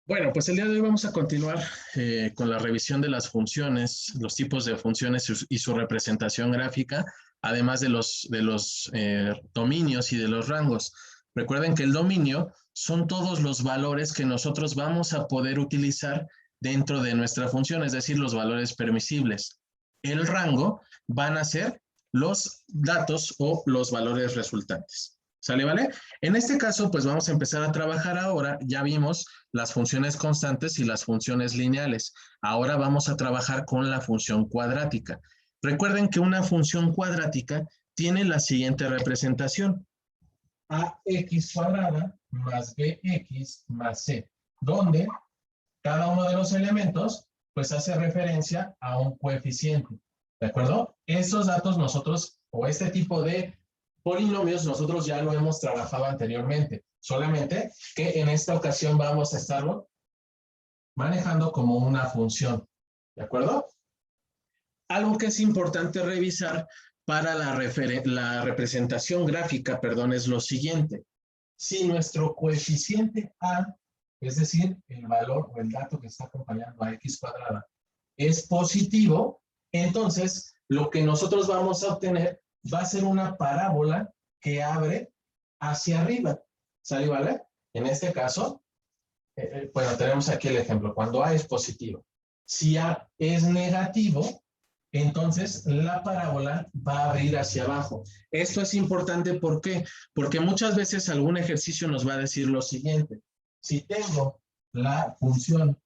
Bueno, pues el día de hoy vamos a continuar con la revisión de las funciones, los tipos de funciones y su representación gráfica, además de los dominios y de los rangos. Recuerden que el dominio son todos los valores que nosotros vamos a poder utilizar dentro de nuestra función, es decir, los valores permisibles. El rango van a ser los datos o los valores resultantes. ¿Sale, vale? En este caso, pues vamos a empezar a trabajar ahora. Ya vimos las funciones constantes y las funciones lineales. Ahora vamos a trabajar con la función cuadrática. Recuerden que una función cuadrática tiene la siguiente representación. Ax cuadrada más bx más c, donde cada uno de los elementos pues hace referencia a un coeficiente. ¿De acuerdo? Estos datos nosotros, o este tipo de polinomios, nosotros ya lo hemos trabajado anteriormente. Solamente que en esta ocasión vamos a estarlo manejando como una función. ¿De acuerdo? Algo que es importante revisar para la representación gráfica, perdón, es lo siguiente. Si nuestro coeficiente A, es decir, el valor o el dato que está acompañando a x cuadrada, es positivo, entonces lo que nosotros vamos a obtener va a ser una parábola que abre hacia arriba. ¿Sale, vale? En este caso, bueno, tenemos aquí el ejemplo, cuando A es positivo. Si A es negativo, entonces la parábola va a abrir hacia abajo. Esto es importante, ¿por qué? Porque muchas veces algún ejercicio nos va a decir lo siguiente. Si tengo la función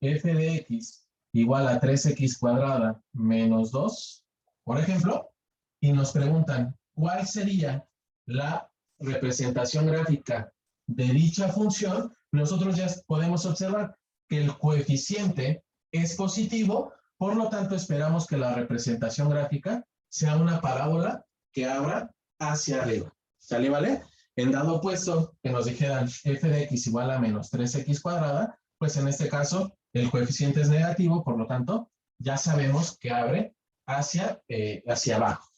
f de x igual a 3x cuadrada menos 2, por ejemplo, y nos preguntan cuál sería la representación gráfica de dicha función, nosotros ya podemos observar que el coeficiente es positivo, por lo tanto esperamos que la representación gráfica sea una parábola que abra hacia arriba. ¿Sale, vale? En dado opuesto, que nos dijeran f de x igual a menos 3x cuadrada, pues en este caso el coeficiente es negativo, por lo tanto, ya sabemos que abre hacia abajo.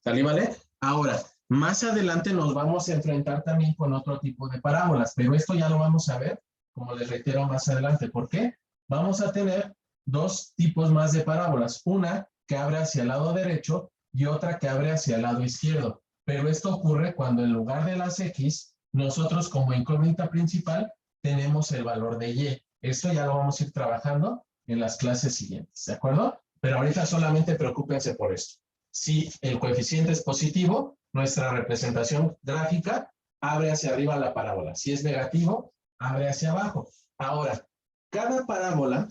¿Sale, vale? Ahora, más adelante nos vamos a enfrentar también con otro tipo de parábolas, pero esto ya lo vamos a ver, como les reitero, más adelante. ¿Por qué? Vamos a tener dos tipos más de parábolas. Una que abre hacia el lado derecho y otra que abre hacia el lado izquierdo. Pero esto ocurre cuando en lugar de las x, nosotros como incógnita principal tenemos el valor de y. Esto ya lo vamos a ir trabajando en las clases siguientes, ¿de acuerdo? Pero ahorita solamente preocúpense por esto. Si el coeficiente es positivo, nuestra representación gráfica abre hacia arriba la parábola. Si es negativo, abre hacia abajo. Ahora, cada parábola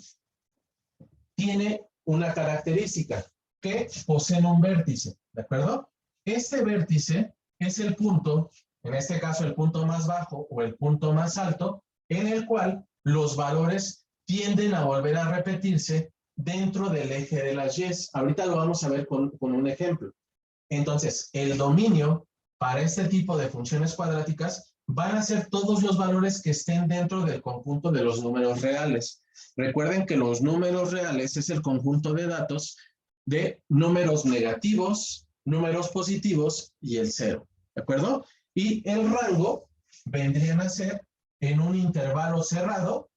tiene una característica, que poseen un vértice, ¿de acuerdo? Este vértice es el punto, en este caso el punto más bajo o el punto más alto, en el cual los valores tienden a volver a repetirse dentro del eje de las y. Ahorita lo vamos a ver con un ejemplo. Entonces, el dominio para este tipo de funciones cuadráticas van a ser todos los valores que estén dentro del conjunto de los números reales. Recuerden que los números reales es el conjunto de datos de números negativos, números positivos y el cero. ¿De acuerdo? Y el rango vendrían a ser en un intervalo cerrado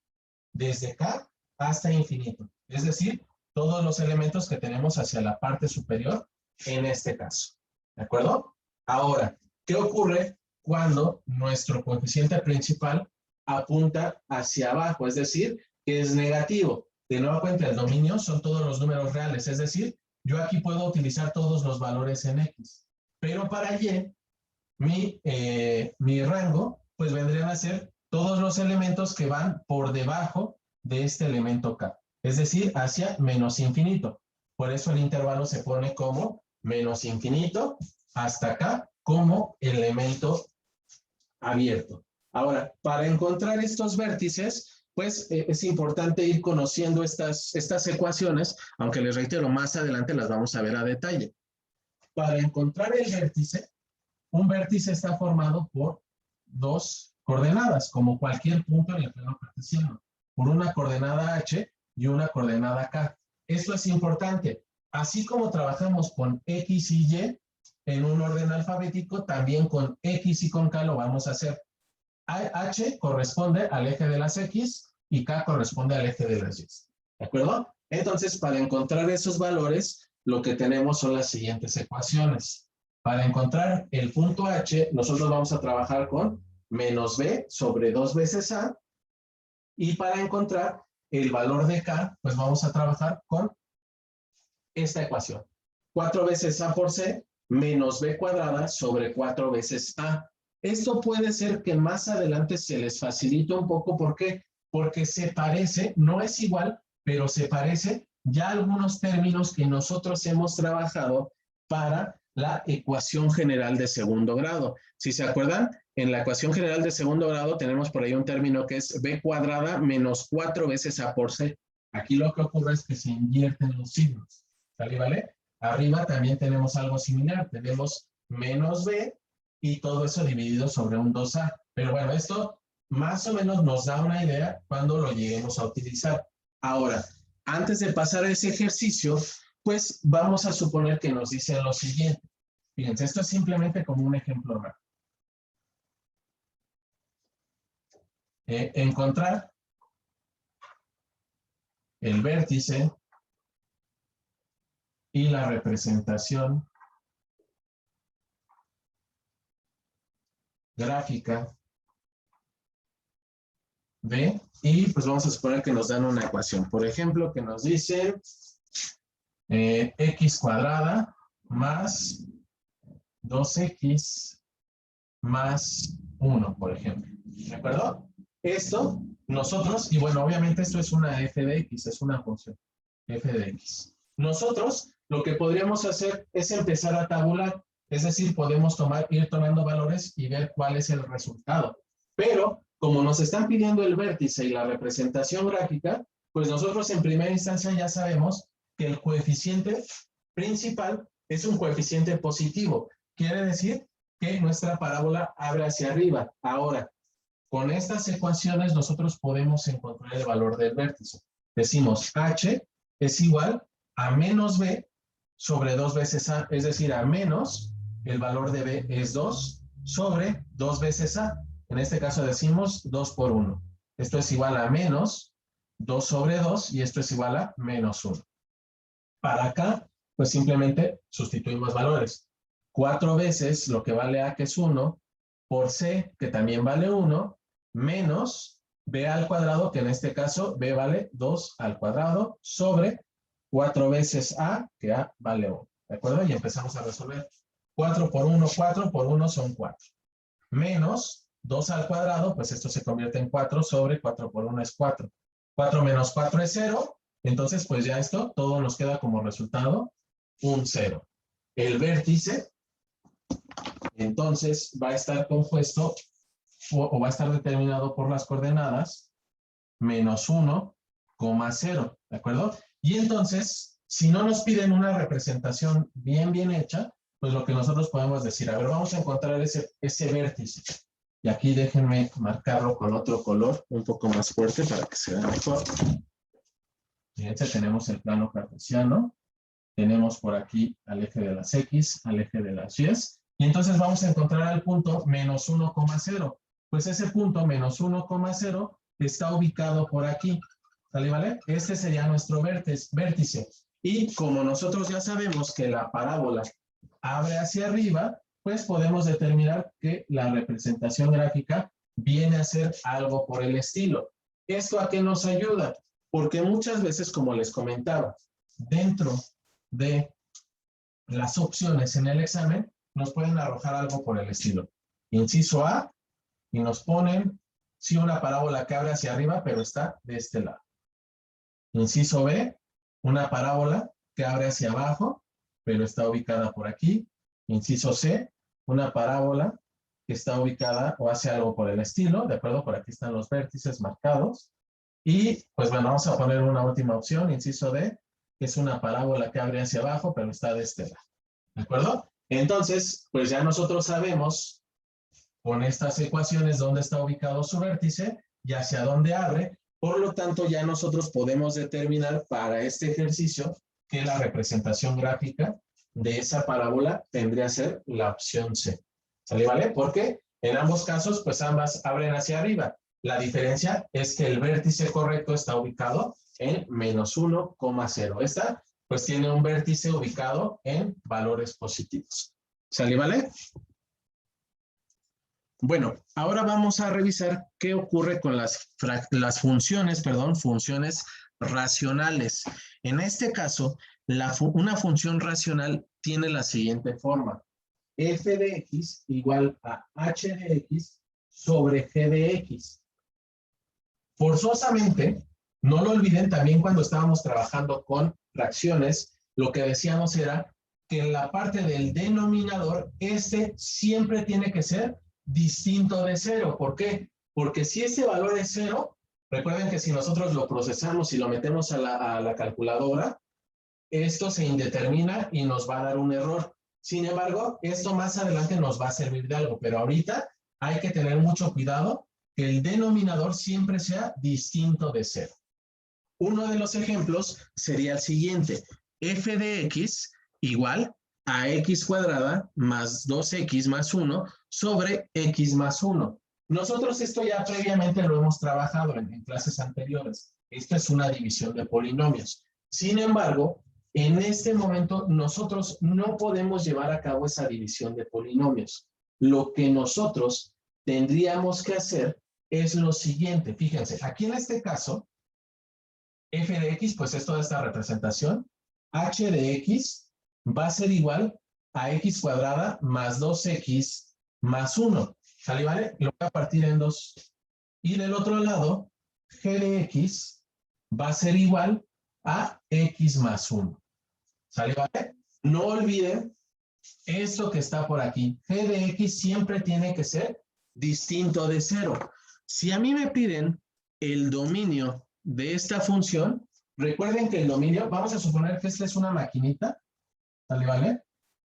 desde K hasta infinito. Es decir, todos los elementos que tenemos hacia la parte superior en este caso. ¿De acuerdo? Ahora, ¿qué ocurre cuando nuestro coeficiente principal apunta hacia abajo? Es decir, que es negativo. De nueva cuenta, el dominio son todos los números reales. Es decir, yo aquí puedo utilizar todos los valores en X. Pero para Y, mi rango, pues vendrían a ser todos los elementos que van por debajo de este elemento K. Es decir, hacia menos infinito. Por eso el intervalo se pone como menos infinito hasta acá como elemento abierto. Ahora, para encontrar estos vértices, pues es importante ir conociendo estas ecuaciones, aunque les reitero, más adelante las vamos a ver a detalle. Para encontrar el vértice, un vértice está formado por dos coordenadas, como cualquier punto en el plano cartesiano, por una coordenada h y una coordenada k. Esto es importante. Así como trabajamos con x y y en un orden alfabético, también con x y con k lo vamos a hacer. H corresponde al eje de las x, y K corresponde al eje de las Y. ¿De acuerdo? Entonces, para encontrar esos valores, lo que tenemos son las siguientes ecuaciones. Para encontrar el punto H, nosotros vamos a trabajar con menos B sobre 2 veces A. Y para encontrar el valor de K, pues vamos a trabajar con esta ecuación. 4 veces A por C menos B cuadrada sobre 4 veces A. Esto puede ser que más adelante se les facilite un poco. ¿Por qué? Porque se parece, no es igual, pero se parece ya a algunos términos que nosotros hemos trabajado para la ecuación general de segundo grado. Si se acuerdan, en la ecuación general de segundo grado tenemos por ahí un término que es B cuadrada menos 4 veces A por C. Aquí lo que ocurre es que se invierten los signos. ¿Sale, vale? Arriba también tenemos algo similar. Tenemos menos B y todo eso dividido sobre un 2A. Pero bueno, esto más o menos nos da una idea cuando lo lleguemos a utilizar. Ahora, antes de pasar a ese ejercicio, pues vamos a suponer que nos dicen lo siguiente. Fíjense, esto es simplemente como un ejemplo más. Encontrar el vértice y la representación gráfica de, y pues vamos a suponer que nos dan una ecuación. Por ejemplo, que nos dice x cuadrada más 2x más 1, por ejemplo. ¿De acuerdo? Esto, nosotros, y bueno, obviamente esto es una f de x, es una función f de x. Nosotros lo que podríamos hacer es empezar a tabular, es decir, podemos ir tomando valores y ver cuál es el resultado. Pero, como nos están pidiendo el vértice y la representación gráfica, pues nosotros en primera instancia ya sabemos que el coeficiente principal es un coeficiente positivo. Quiere decir que nuestra parábola abre hacia arriba. Ahora, con estas ecuaciones nosotros podemos encontrar el valor del vértice. Decimos h es igual a menos b sobre 2 veces a, es decir, a menos, el valor de b es 2 sobre 2 veces a. En este caso decimos 2 por 1. Esto es igual a menos 2 sobre 2 y esto es igual a menos 1. Para acá, pues simplemente sustituimos valores. 4 veces lo que vale a, que es 1, por c, que también vale 1, menos b al cuadrado, que en este caso b vale 2 al cuadrado, sobre 4 veces a, que a vale 1. ¿De acuerdo? Y empezamos a resolver. 4 por 1 son 4. Menos 2 al cuadrado, pues esto se convierte en 4 sobre 4 por 1 es 4. 4 menos 4 es 0. Entonces, pues ya esto, todo nos queda como resultado un 0. El vértice, entonces, va a estar compuesto o va a estar determinado por las coordenadas menos 1, 0, ¿de acuerdo? Y entonces, si no nos piden una representación bien hecha, pues lo que nosotros podemos decir, a ver, vamos a encontrar ese vértice. Y aquí déjenme marcarlo con otro color un poco más fuerte para que se vea mejor. Fíjense, tenemos el plano cartesiano, tenemos por aquí al eje de las X, al eje de las Y, y entonces vamos a encontrar el punto menos 1,0. Pues ese punto menos 1,0 está ubicado por aquí. ¿Sale, vale? Este sería nuestro vértice. Y como nosotros ya sabemos que la parábola abre hacia arriba, pues podemos determinar que la representación gráfica viene a ser algo por el estilo. ¿Esto a qué nos ayuda? Porque muchas veces, como les comentaba, dentro de las opciones en el examen, nos pueden arrojar algo por el estilo. Inciso A, y nos ponen, sí, una parábola que abre hacia arriba, pero está de este lado. Inciso B, una parábola que abre hacia abajo, pero está ubicada por aquí. Inciso C, una parábola que está ubicada o hace algo por el estilo, ¿de acuerdo? Por aquí están los vértices marcados. Y, pues bueno, vamos a poner una última opción, inciso D, que es una parábola que abre hacia abajo, pero está de este lado. ¿De acuerdo? Entonces, pues ya nosotros sabemos con estas ecuaciones dónde está ubicado su vértice y hacia dónde abre. Por lo tanto, ya nosotros podemos determinar para este ejercicio que la representación gráfica de esa parábola tendría que ser la opción C. ¿Sale, vale? Porque en ambos casos, pues ambas abren hacia arriba. La diferencia es que el vértice correcto está ubicado en menos 1,0. Esta pues tiene un vértice ubicado en valores positivos. ¿Sale, vale? Bueno, ahora vamos a revisar qué ocurre con las funciones, funciones racionales. En este caso, una función racional tiene la siguiente forma. F de x igual a h de x sobre g de x. Forzosamente, no lo olviden, también cuando estábamos trabajando con fracciones, lo que decíamos era que en la parte del denominador, este siempre tiene que ser distinto de 0. ¿Por qué? Porque si ese valor es 0, recuerden que si nosotros lo procesamos y lo metemos a la calculadora, esto se indetermina y nos va a dar un error. Sin embargo, esto más adelante nos va a servir de algo, pero ahorita hay que tener mucho cuidado que el denominador siempre sea distinto de 0. Uno de los ejemplos sería el siguiente. F de x igual a x cuadrada más 2x más 1 sobre x más 1. Nosotros esto ya previamente lo hemos trabajado en clases anteriores. Esta es una división de polinomios. Sin embargo, en este momento nosotros no podemos llevar a cabo esa división de polinomios. Lo que nosotros tendríamos que hacer es lo siguiente. Fíjense, aquí en este caso, f de x, pues es toda esta representación. H de x va a ser igual a x cuadrada más 2x más 1. ¿Sale, vale? Lo voy a partir en 2. Y del otro lado, g de x va a ser igual a x más 1. ¿Sale, vale? No olviden esto que está por aquí. G de x siempre tiene que ser distinto de 0. Si a mí me piden el dominio de esta función, recuerden que el dominio, vamos a suponer que esta es una maquinita, ¿sale, vale?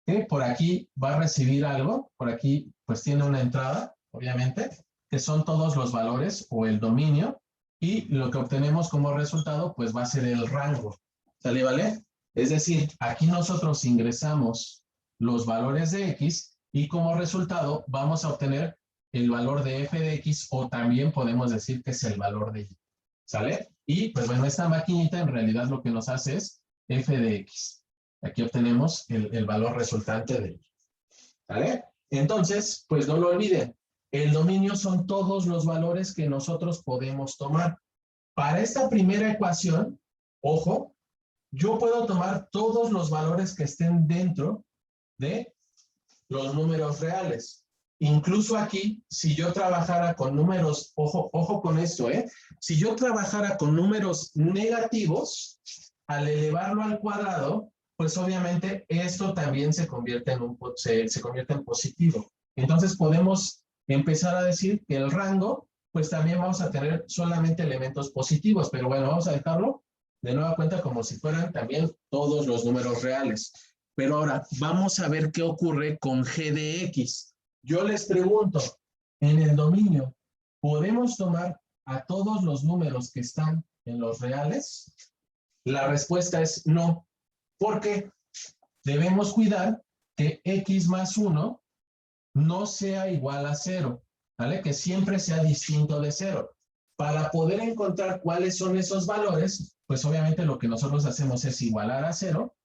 Que por aquí va a recibir algo, por aquí pues tiene una entrada, obviamente, que son todos los valores o el dominio, y lo que obtenemos como resultado pues va a ser el rango, ¿sale, vale? Es decir, aquí nosotros ingresamos los valores de x y como resultado vamos a obtener el valor de f de x o también podemos decir que es el valor de y, ¿sale? Y pues bueno, esta maquinita en realidad lo que nos hace es f de x. Aquí obtenemos el valor resultante de y, ¿sale? Entonces, pues no lo olviden, el dominio son todos los valores que nosotros podemos tomar. Para esta primera ecuación, ojo, yo puedo tomar todos los valores que estén dentro de los números reales. Incluso aquí, si yo trabajara con números, ojo con esto, si yo trabajara con números negativos, al elevarlo al cuadrado, pues obviamente esto también se convierte en positivo. Entonces podemos empezar a decir que el rango, pues también vamos a tener solamente elementos positivos, pero bueno, vamos a dejarlo de nueva cuenta como si fueran también todos los números reales. Pero ahora vamos a ver qué ocurre con g de x. Yo les pregunto, en el dominio, ¿podemos tomar a todos los números que están en los reales? La respuesta es no, porque debemos cuidar que x más 1 no sea igual a 0, ¿vale? Que siempre sea distinto de 0. Para poder encontrar cuáles son esos valores, pues obviamente lo que nosotros hacemos es igualar a 0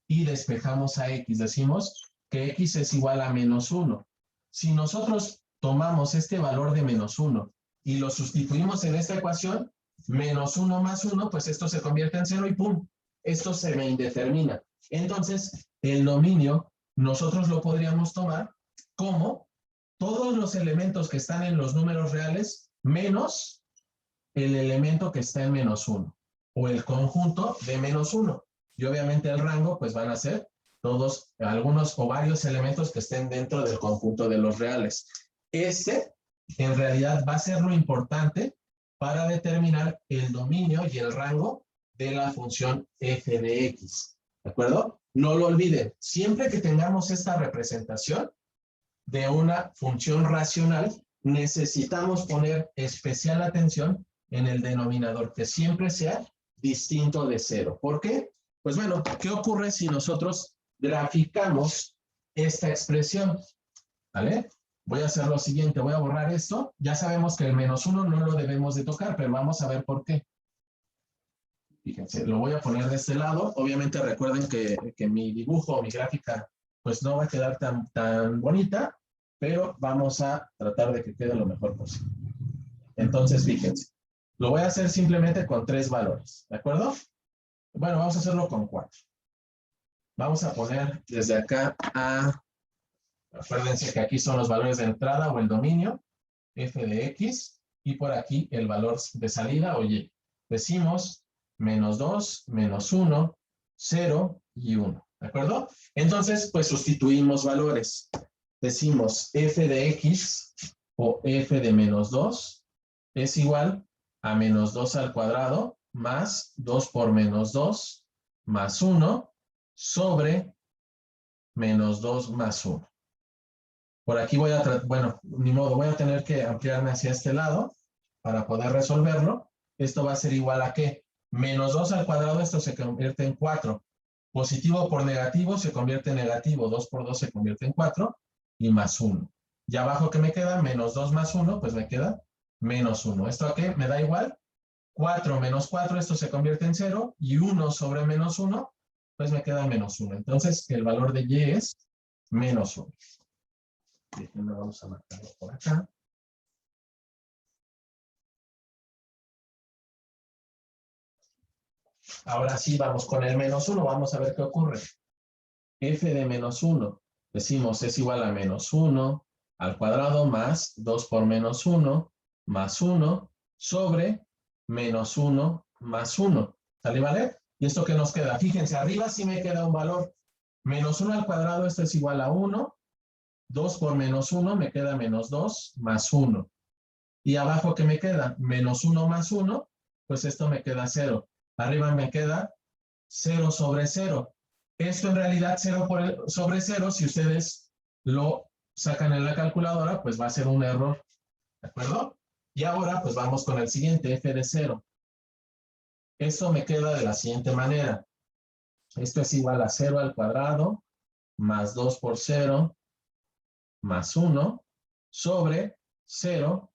y despejamos a x. Decimos que x es igual a menos 1. Si nosotros tomamos este valor de menos 1 y lo sustituimos en esta ecuación, menos 1 más 1, pues esto se convierte en 0 y ¡pum! Esto se me indetermina. Entonces, el dominio nosotros lo podríamos tomar como todos los elementos que están en los números reales menos el elemento que está en menos 1 o el conjunto de menos 1. Y obviamente el rango pues van a ser todos, algunos o varios elementos que estén dentro del conjunto de los reales. Este en realidad va a ser lo importante para determinar el dominio y el rango de la función f de x. ¿De acuerdo? No lo olviden, siempre que tengamos esta representación de una función racional, necesitamos poner especial atención en el denominador, que siempre sea distinto de 0. ¿Por qué? Pues bueno, ¿qué ocurre si nosotros graficamos esta expresión? ¿Vale? Voy a hacer lo siguiente, voy a borrar esto. Ya sabemos que el -1 no lo debemos de tocar, pero vamos a ver por qué. Fíjense, lo voy a poner de este lado. Obviamente recuerden que mi dibujo, mi gráfica, pues no va a quedar tan bonita, pero vamos a tratar de que quede lo mejor posible. Entonces, fíjense, lo voy a hacer simplemente con 3 valores, ¿de acuerdo? Bueno, vamos a hacerlo con 4. Vamos a poner desde acá acuérdense que aquí son los valores de entrada o el dominio, f de x, y por aquí el valor de salida o y. Decimos -2, -1, 0 y 1, ¿de acuerdo? Entonces, pues sustituimos valores. Decimos f de x o f de -2 es igual a -2 al cuadrado más 2 por -2 más 1 sobre -2 más 1. Por aquí voy a, bueno, ni modo, voy a tener que ampliarme hacia este lado para poder resolverlo. Esto va a ser igual a ¿qué? -2 al cuadrado, esto se convierte en 4. Positivo por negativo se convierte en negativo. 2 por 2 se convierte en 4 y más 1. Y abajo, ¿qué me queda? -2 más 1, pues me queda -1. ¿Esto a qué? Me da igual. 4 menos 4, esto se convierte en 0. Y 1 sobre -1, pues me queda -1. Entonces, el valor de y es -1. Déjenme, vamos a marcarlo por acá. Ahora sí, vamos con el -1. Vamos a ver qué ocurre. F de -1, decimos, es igual a -1 al cuadrado más 2 por -1 más 1 sobre -1 más 1. ¿Sale, vale? ¿Y esto qué nos queda? Fíjense, arriba sí me queda un valor. -1 al cuadrado, esto es igual a 1. 2 por -1 me queda -2 más 1. Y abajo, ¿qué me queda? -1 más 1, pues esto me queda 0. Arriba me queda 0 sobre 0. Esto en realidad 0 sobre 0, si ustedes lo sacan en la calculadora, pues va a ser un error. ¿De acuerdo? Y ahora, pues vamos con el siguiente, f de 0. Esto me queda de la siguiente manera. Esto es igual a 0 al cuadrado más 2 por 0 más 1 sobre 0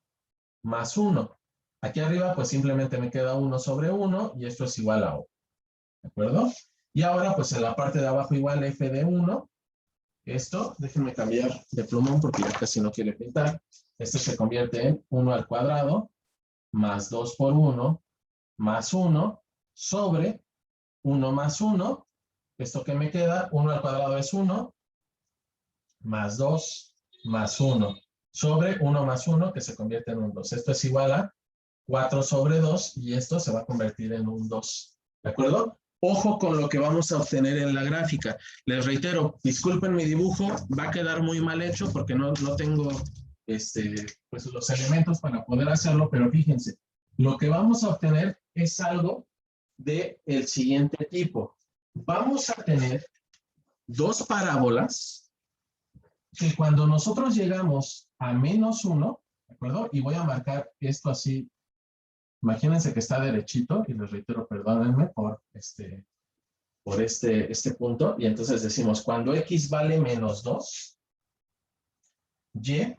más 1. Aquí arriba, pues simplemente me queda 1 sobre 1 y esto es igual a 1. ¿De acuerdo? Y ahora, pues en la parte de abajo igual f de 1. Esto, déjenme cambiar de plumón porque ya casi no quiere pintar. Esto se convierte en 1 al cuadrado más 2 por 1 más 1 sobre 1 más 1. Esto que me queda, 1 al cuadrado es 1 más 2 más 1 sobre 1 más 1 que se convierte en un 2. Esto es igual a 4 sobre 2 y esto se va a convertir en un 2. ¿De acuerdo? Ojo con lo que vamos a obtener en la gráfica. Les reitero, disculpen mi dibujo, va a quedar muy mal hecho porque no tengo pues los elementos para poder hacerlo, pero fíjense, lo que vamos a obtener es algo del siguiente tipo. Vamos a tener dos parábolas que cuando nosotros llegamos a -1, ¿de acuerdo? Y voy a marcar esto así. Imagínense que está derechito, y les reitero, perdónenme por este punto, y entonces decimos, cuando x vale -2, y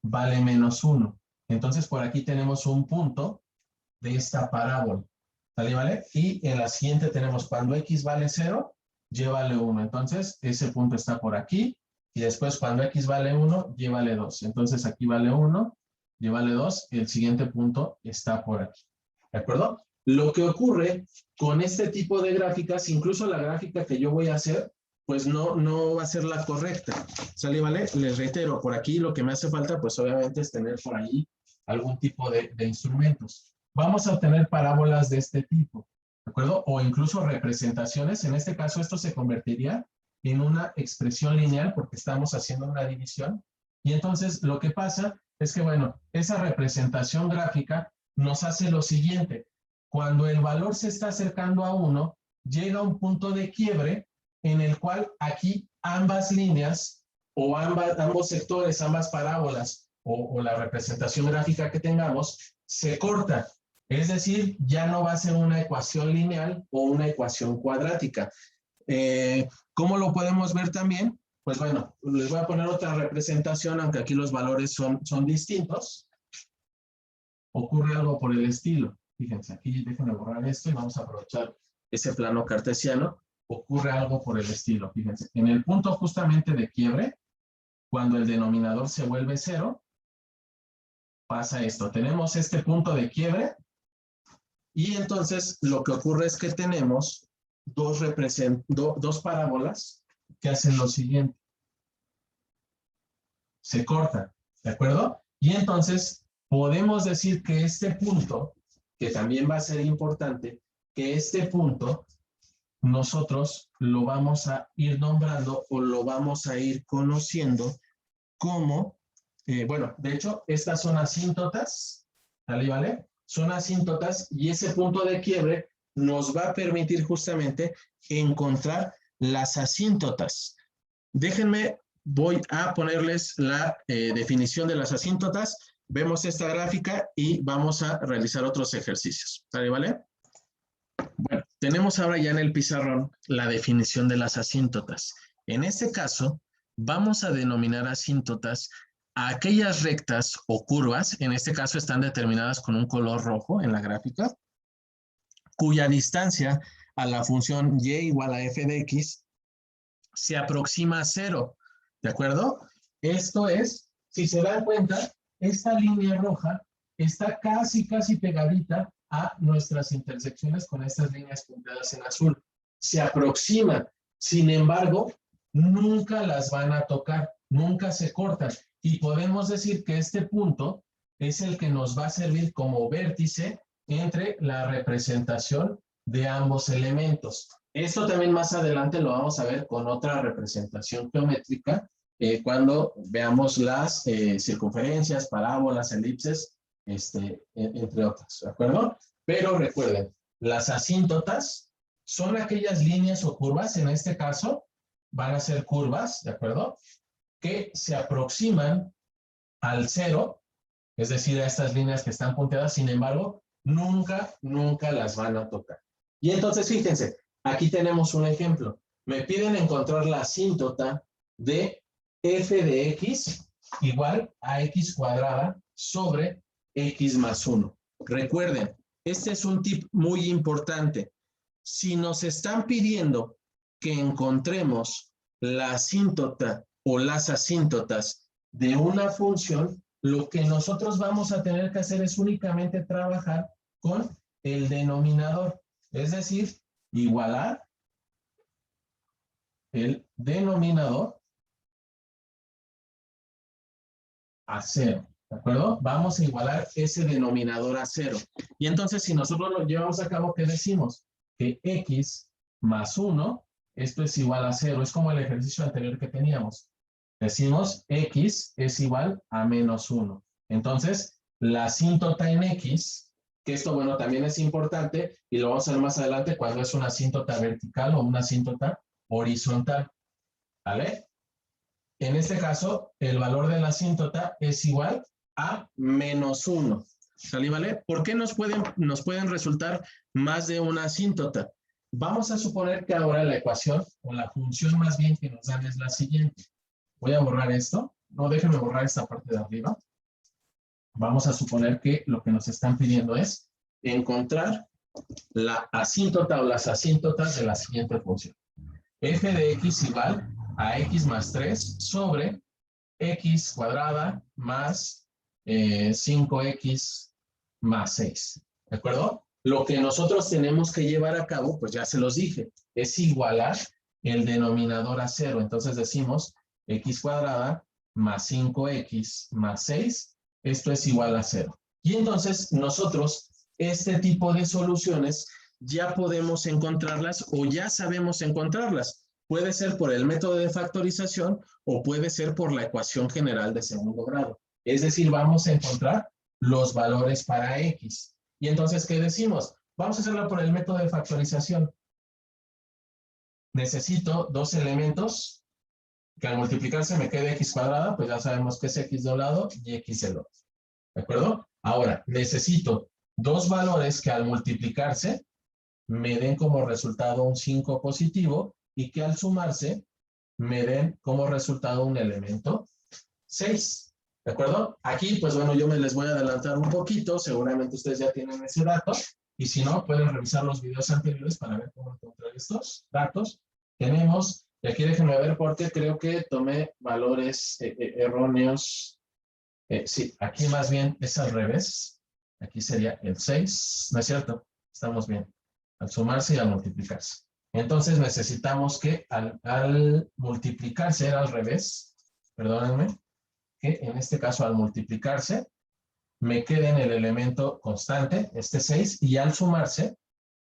vale -1. Entonces por aquí tenemos un punto de esta parábola, ¿sale, vale? Y en la siguiente tenemos, cuando x vale 0, y vale 1. Entonces ese punto está por aquí, y después cuando x vale 1, y vale 2. Entonces aquí vale 1, y vale 2, y el siguiente punto está por aquí. ¿De acuerdo? Lo que ocurre con este tipo de gráficas, incluso la gráfica que yo voy a hacer, pues no va a ser la correcta. ¿Sale, vale? Les reitero, por aquí lo que me hace falta, pues obviamente es tener por ahí algún tipo de instrumentos. Vamos a obtener parábolas de este tipo, ¿de acuerdo? O incluso representaciones. En este caso, esto se convertiría en una expresión lineal porque estamos haciendo una división. Y entonces lo que pasa es que, bueno, esa representación gráfica nos hace lo siguiente. Cuando el valor se está acercando a 1, llega a un punto de quiebre en el cual aquí ambas líneas o ambos sectores, ambas parábolas o la representación gráfica que tengamos, se corta. Es decir, ya no va a ser una ecuación lineal o una ecuación cuadrática. ¿Cómo lo podemos ver también? pues bueno, les voy a poner otra representación, aunque aquí los valores son distintos. Ocurre algo por el estilo. Fíjense, aquí déjenme borrar esto y vamos a aprovechar ese plano cartesiano. Ocurre algo por el estilo. Fíjense, en el punto justamente de quiebre, cuando el denominador se vuelve 0, pasa esto. Tenemos este punto de quiebre y entonces lo que ocurre es que tenemos dos parábolas que hacen lo siguiente. Se cortan, ¿de acuerdo? Y entonces podemos decir que este punto, que también va a ser importante, que este punto nosotros lo vamos a ir nombrando o lo vamos a ir conociendo como, bueno, de hecho, estas son asíntotas, ¿vale? Son asíntotas y ese punto de quiebre nos va a permitir justamente encontrar las asíntotas. Déjenme, voy a ponerles la definición de las asíntotas. Vemos esta gráfica y vamos a realizar otros ejercicios. ¿Vale? Bueno, tenemos ahora ya en el pizarrón la definición de las asíntotas. En este caso, vamos a denominar asíntotas a aquellas rectas o curvas, en este caso están determinadas con un color rojo en la gráfica, cuya distancia a la función y igual a f de x se aproxima a 0, ¿de acuerdo? Esto es, si se dan cuenta, esta línea roja está casi pegadita a nuestras intersecciones con estas líneas punteadas en azul. Se aproximan, sin embargo, nunca las van a tocar, nunca se cortan. Y podemos decir que este punto es el que nos va a servir como vértice entre la representación de ambos elementos. Esto también más adelante lo vamos a ver con otra representación geométrica cuando veamos las circunferencias, parábolas, elipses, entre otras, ¿de acuerdo? Pero recuerden, las asíntotas son aquellas líneas o curvas, en este caso van a ser curvas, ¿de acuerdo? Que se aproximan al 0, es decir, a estas líneas que están punteadas, sin embargo, nunca las van a tocar. Y entonces, fíjense, aquí tenemos un ejemplo. Me piden encontrar la asíntota de f de x igual a x cuadrada sobre x más 1. Recuerden, este es un tip muy importante. Si nos están pidiendo que encontremos la asíntota o las asíntotas de una función, lo que nosotros vamos a tener que hacer es únicamente trabajar con el denominador, es decir, igualar el denominador a 0, ¿de acuerdo? Vamos a igualar ese denominador a 0. Y entonces, si nosotros lo llevamos a cabo, ¿qué decimos? Que x más 1, esto es igual a 0. Es como el ejercicio anterior que teníamos. Decimos x es igual a menos 1. Entonces, la asíntota en x, que esto, bueno, también es importante, y lo vamos a ver más adelante cuando es una asíntota vertical o una asíntota horizontal, ¿vale? En este caso, el valor de la asíntota es igual a menos 1. ¿Sale, vale? ¿Por qué nos pueden resultar más de una asíntota? Vamos a suponer que ahora la ecuación, o la función más bien que nos dan es la siguiente. Voy a borrar esto. No, déjenme borrar esta parte de arriba. Vamos a suponer que lo que nos están pidiendo es encontrar la asíntota o las asíntotas de la siguiente función. F de x igual a x más 3 sobre x cuadrada más 5x más 6. ¿De acuerdo? Lo que nosotros tenemos que llevar a cabo, pues ya se los dije, es igualar el denominador a 0. Entonces decimos x cuadrada más 5x más 6, esto es igual a 0. Y entonces nosotros este tipo de soluciones ya podemos encontrarlas o ya sabemos encontrarlas. Puede ser por el método de factorización o puede ser por la ecuación general de segundo grado. Es decir, vamos a encontrar los valores para x. Y entonces, ¿qué decimos? Vamos a hacerlo por el método de factorización. Necesito dos elementos que al multiplicarse me quede x cuadrada, pues ya sabemos que es x de un lado y x del otro. ¿De acuerdo? Ahora, necesito dos valores que al multiplicarse me den como resultado un 5 positivo y que al sumarse me den como resultado un elemento 6. ¿De acuerdo? Aquí, pues bueno, yo les voy a adelantar un poquito. Seguramente ustedes ya tienen ese dato. Y si no, pueden revisar los videos anteriores para ver cómo encontrar estos datos. Tenemos, y aquí déjenme ver porque creo que tomé valores erróneos. Sí, aquí más bien es al revés. Aquí sería el 6. ¿No es cierto? Estamos bien. Al sumarse y al multiplicarse. Entonces necesitamos que al multiplicarse era al revés. Perdónenme. Que en este caso al multiplicarse me quede en el elemento constante, este 6, y al sumarse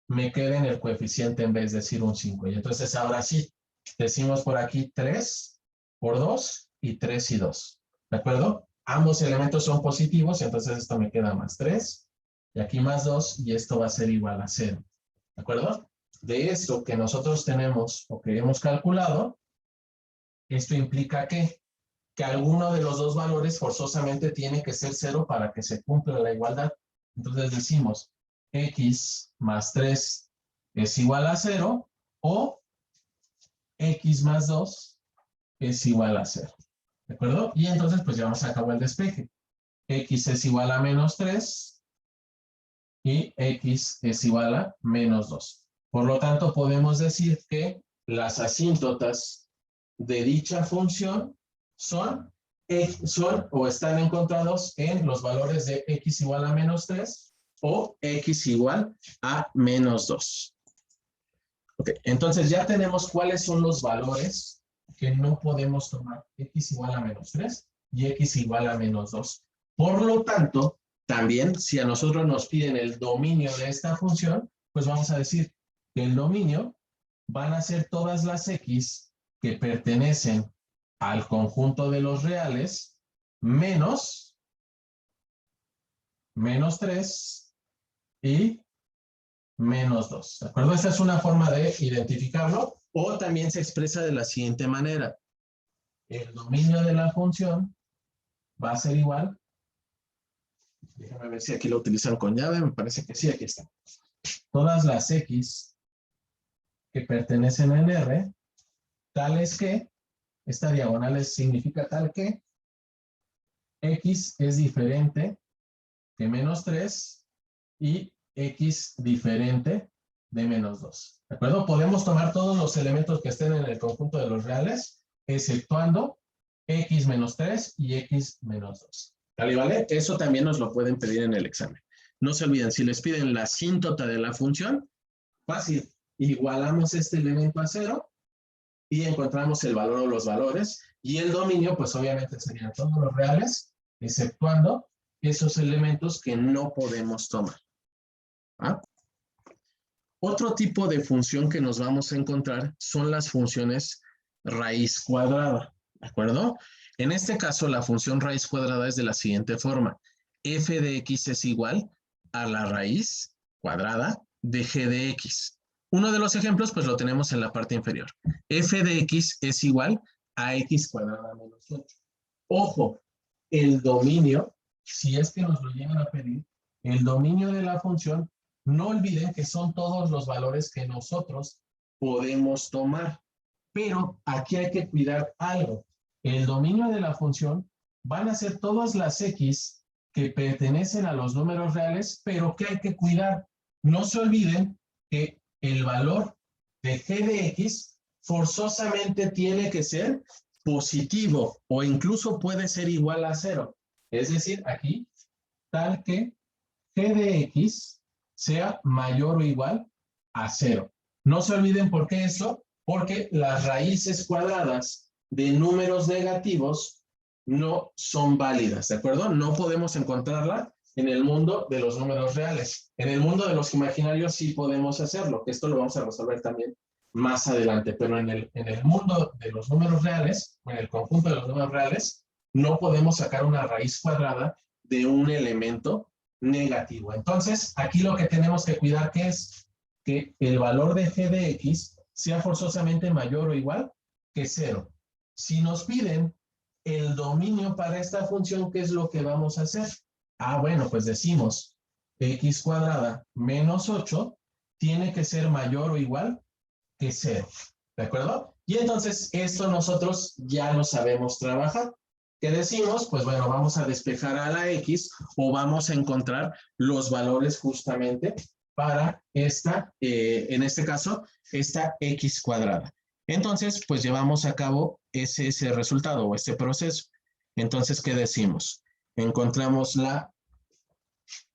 me quede en el coeficiente en vez de decir un 5. Y entonces ahora sí, decimos por aquí 3 por 2 y 3 y 2. ¿De acuerdo? Ambos elementos son positivos, entonces esto me queda más 3, y aquí más 2, y esto va a ser igual a 0. ¿De acuerdo? De esto que nosotros tenemos o que hemos calculado, esto implica que alguno de los dos valores forzosamente tiene que ser 0 para que se cumpla la igualdad. Entonces decimos x más 3 es igual a 0 o x más 2 es igual a 0. ¿De acuerdo? Y entonces pues ya se acabó el despeje. X es igual a menos 3 y x es igual a menos 2. Por lo tanto podemos decir que las asíntotas de dicha función son o están encontrados en los valores de x igual a menos 3 o x igual a menos 2. Okay. Entonces ya tenemos cuáles son los valores que no podemos tomar, x igual a menos 3 y x igual a menos 2. Por lo tanto, también si a nosotros nos piden el dominio de esta función, pues vamos a decir que el dominio van a ser todas las x que pertenecen al conjunto de los reales menos 3 y menos 2. ¿De acuerdo? Esta es una forma de identificarlo, o también se expresa de la siguiente manera. El dominio de la función va a ser igual. Déjame ver si aquí lo utilizan con llave. Me parece que sí, aquí está. Todas las x que pertenecen en R, tales que, esta diagonal significa tal que x es diferente de menos 3 y x diferente de menos 2. ¿De acuerdo? Podemos tomar todos los elementos que estén en el conjunto de los reales, exceptuando x menos 3 y x menos 2. ¿Vale? Eso también nos lo pueden pedir en el examen. No se olviden, si les piden la asíntota de la función, fácil. Igualamos este elemento a 0 y encontramos el valor o los valores. Y el dominio, pues obviamente serían todos los reales, exceptuando esos elementos que no podemos tomar. ¿Ah? Otro tipo de función que nos vamos a encontrar son las funciones raíz cuadrada. ¿De acuerdo? En este caso, la función raíz cuadrada es de la siguiente forma. F de x es igual a la raíz cuadrada de g de x. Uno de los ejemplos, pues lo tenemos en la parte inferior. F de x es igual a x cuadrada menos 8. Ojo, el dominio, si es que nos lo llegan a pedir, el dominio de la función, no olviden que son todos los valores que nosotros podemos tomar. Pero aquí hay que cuidar algo. El dominio de la función van a ser todas las x que pertenecen a los números reales, pero que hay que cuidar. No se olviden que el valor de g de x forzosamente tiene que ser positivo o incluso puede ser igual a 0. Es decir, aquí, tal que g de x sea mayor o igual a 0. No se olviden por qué eso, porque las raíces cuadradas de números negativos no son válidas, ¿de acuerdo? No podemos encontrarla en el mundo de los números reales. En el mundo de los imaginarios sí podemos hacerlo, que esto lo vamos a resolver también más adelante, pero en el mundo de los números reales, en el conjunto de los números reales, no podemos sacar una raíz cuadrada de un elemento negativo. Entonces, aquí lo que tenemos que cuidar que es que el valor de g de x sea forzosamente mayor o igual que 0. Si nos piden el dominio para esta función, ¿qué es lo que vamos a hacer? Ah, bueno, pues decimos x cuadrada menos 8 tiene que ser mayor o igual que 0. ¿De acuerdo? Y entonces esto nosotros ya lo sabemos trabajar. ¿Qué decimos? Pues bueno, vamos a despejar a la X o vamos a encontrar los valores justamente para esta, en este caso, esta X cuadrada. Entonces, pues llevamos a cabo ese resultado o ese proceso. Entonces, ¿qué decimos? Encontramos la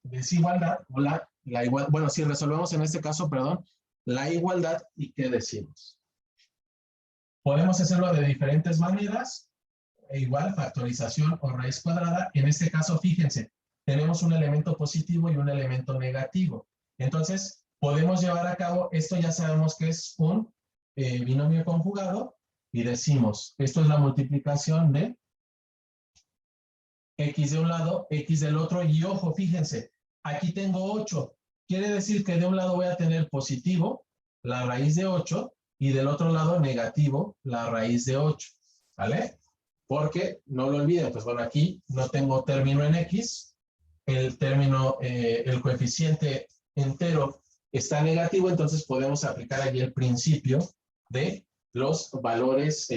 desigualdad o la igual, bueno, si resolvemos en este caso, perdón, la igualdad, ¿y qué decimos? Podemos hacerlo de diferentes maneras, igual factorización o raíz cuadrada. En este caso, fíjense, tenemos un elemento positivo y un elemento negativo. Entonces, podemos llevar a cabo, esto ya sabemos que es un binomio conjugado, y decimos, esto es la multiplicación de X de un lado, X del otro, y ojo, fíjense, aquí tengo 8. Quiere decir que de un lado voy a tener positivo, la raíz de 8, y del otro lado negativo, la raíz de 8, ¿vale? Porque, no lo olviden, pues bueno, aquí no tengo término en X, el término, el coeficiente entero está negativo, entonces podemos aplicar allí el principio de los valores,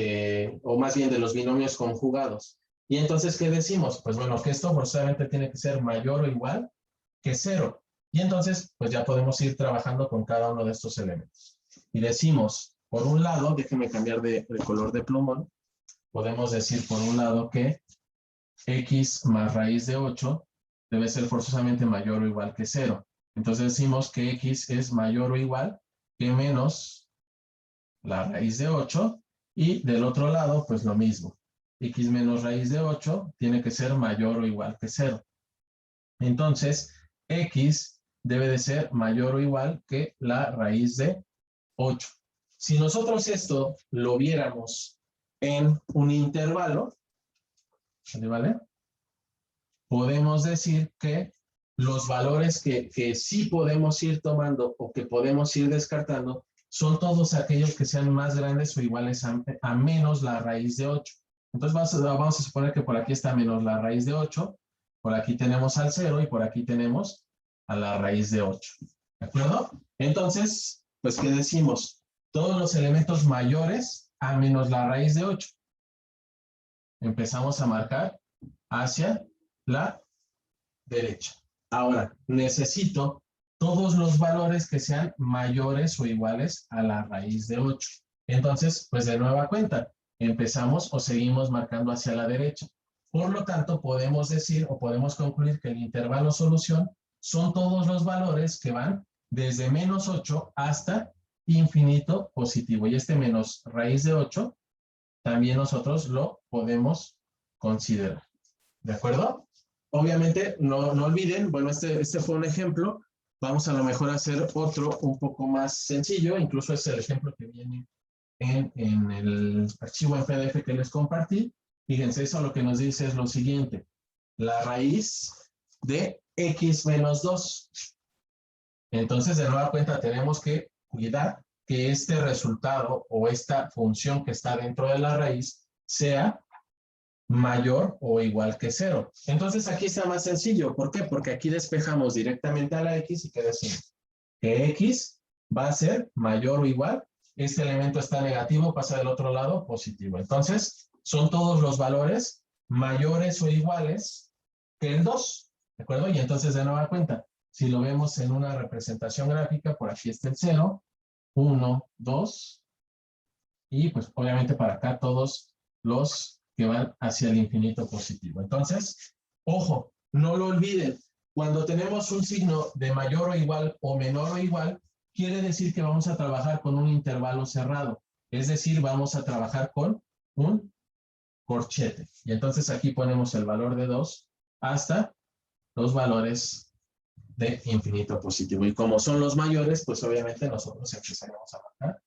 o más bien de los binomios conjugados. Y entonces, ¿qué decimos? Pues bueno, que esto forzosamente tiene que ser mayor o igual que 0. Y entonces, pues ya podemos ir trabajando con cada uno de estos elementos. Y decimos, por un lado, déjenme cambiar de color de plumón, podemos decir por un lado que X más raíz de 8 debe ser forzosamente mayor o igual que 0. Entonces decimos que X es mayor o igual que menos la raíz de 8, y del otro lado, pues lo mismo. X menos raíz de 8 tiene que ser mayor o igual que 0. Entonces, X debe de ser mayor o igual que la raíz de 8. Si nosotros esto lo viéramos en un intervalo, ¿vale? Podemos decir que los valores que sí podemos ir tomando o que podemos ir descartando son todos aquellos que sean más grandes o iguales a menos la raíz de 8. Entonces vamos a suponer que por aquí está menos la raíz de 8, por aquí tenemos al 0 y por aquí tenemos a la raíz de 8. ¿De acuerdo? Entonces, pues, ¿qué decimos? Todos los elementos mayores a menos la raíz de 8. Empezamos a marcar hacia la derecha. Ahora, necesito todos los valores que sean mayores o iguales a la raíz de 8. Entonces, pues de nueva cuenta, empezamos o seguimos marcando hacia la derecha. Por lo tanto, podemos decir o podemos concluir que el intervalo solución son todos los valores que van desde menos 8 hasta infinito positivo. Y este menos raíz de 8 también nosotros lo podemos considerar. ¿De acuerdo? Obviamente, no olviden, bueno, este fue un ejemplo. Vamos a lo mejor a hacer otro un poco más sencillo. Incluso es el ejemplo que viene en el archivo en PDF que les compartí. Fíjense, eso lo que nos dice es lo siguiente. La raíz de X menos 2. Entonces, de nueva cuenta, tenemos que cuidar que este resultado o esta función que está dentro de la raíz sea mayor o igual que 0. Entonces, aquí está más sencillo. ¿Por qué? Porque aquí despejamos directamente a la X y ¿qué decimos? Que X va a ser mayor o igual. Este elemento está negativo, pasa del otro lado positivo. Entonces, son todos los valores mayores o iguales que el 2. ¿De acuerdo? Y entonces, de nueva cuenta, si lo vemos en una representación gráfica, por aquí está el 0, 1, 2, y pues obviamente para acá todos los que van hacia el infinito positivo. Entonces, ojo, no lo olviden, cuando tenemos un signo de mayor o igual o menor o igual, quiere decir que vamos a trabajar con un intervalo cerrado, es decir, vamos a trabajar con un corchete. Y entonces aquí ponemos el valor de 2 hasta los valores de infinito positivo. Y como son los mayores, pues obviamente nosotros empezaremos a marcar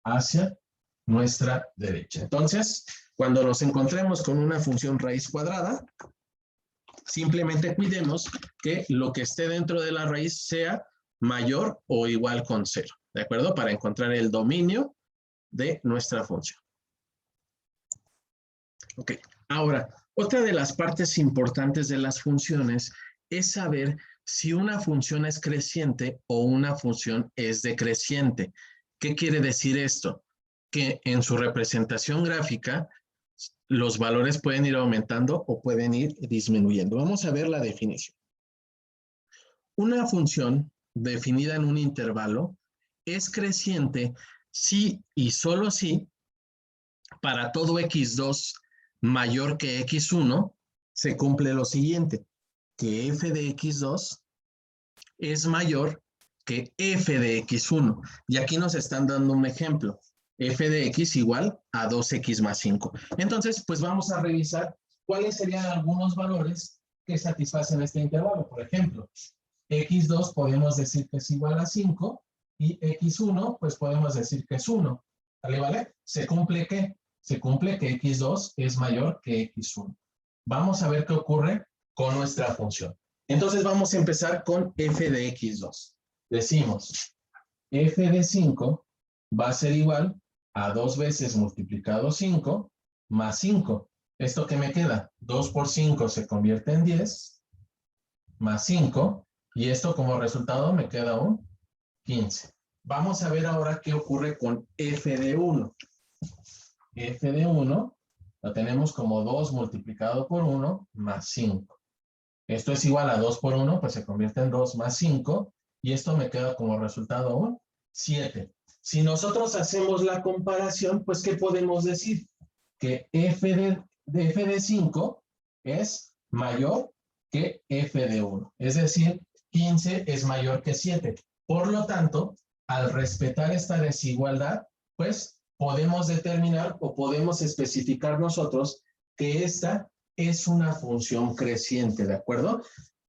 hacia nuestra derecha. Entonces, cuando nos encontremos con una función raíz cuadrada, simplemente cuidemos que lo que esté dentro de la raíz sea mayor o igual con 0, ¿de acuerdo? Para encontrar el dominio de nuestra función. Ok, ahora, otra de las partes importantes de las funciones es saber si una función es creciente o una función es decreciente. ¿Qué quiere decir esto? que en su representación gráfica los valores pueden ir aumentando o pueden ir disminuyendo. Vamos a ver la definición. Una función definida en un intervalo es creciente si y solo si para todo x2 mayor que x1 se cumple lo siguiente, que f de x2 es mayor que f de x1. Y aquí nos están dando un ejemplo. F de x igual a 2x más 5. Entonces, pues vamos a revisar cuáles serían algunos valores que satisfacen este intervalo. Por ejemplo, x2 podemos decir que es igual a 5 y x1 pues podemos decir que es 1. ¿Vale? ¿Vale? ¿Se cumple qué? Se cumple que x2 es mayor que x1. Vamos a ver qué ocurre con nuestra función. Entonces vamos a empezar con f de x2. Decimos, f de 5 va a ser igual a 2 veces multiplicado 5 más 5. ¿Esto qué me queda? 2 por 5 se convierte en 10 más 5. Y esto como resultado me queda un 15. Vamos a ver ahora qué ocurre con f de 1. F de 1 lo tenemos como 2 multiplicado por 1 más 5. Esto es igual a 2 por 1, pues se convierte en 2 más 5. Y esto me queda como resultado un 7. Si nosotros hacemos la comparación, pues ¿qué podemos decir? Que f de 5 es mayor que f de 1. Es decir, 15 es mayor que 7. Por lo tanto, al respetar esta desigualdad, pues podemos determinar o podemos especificar nosotros que esta es una función creciente, ¿de acuerdo?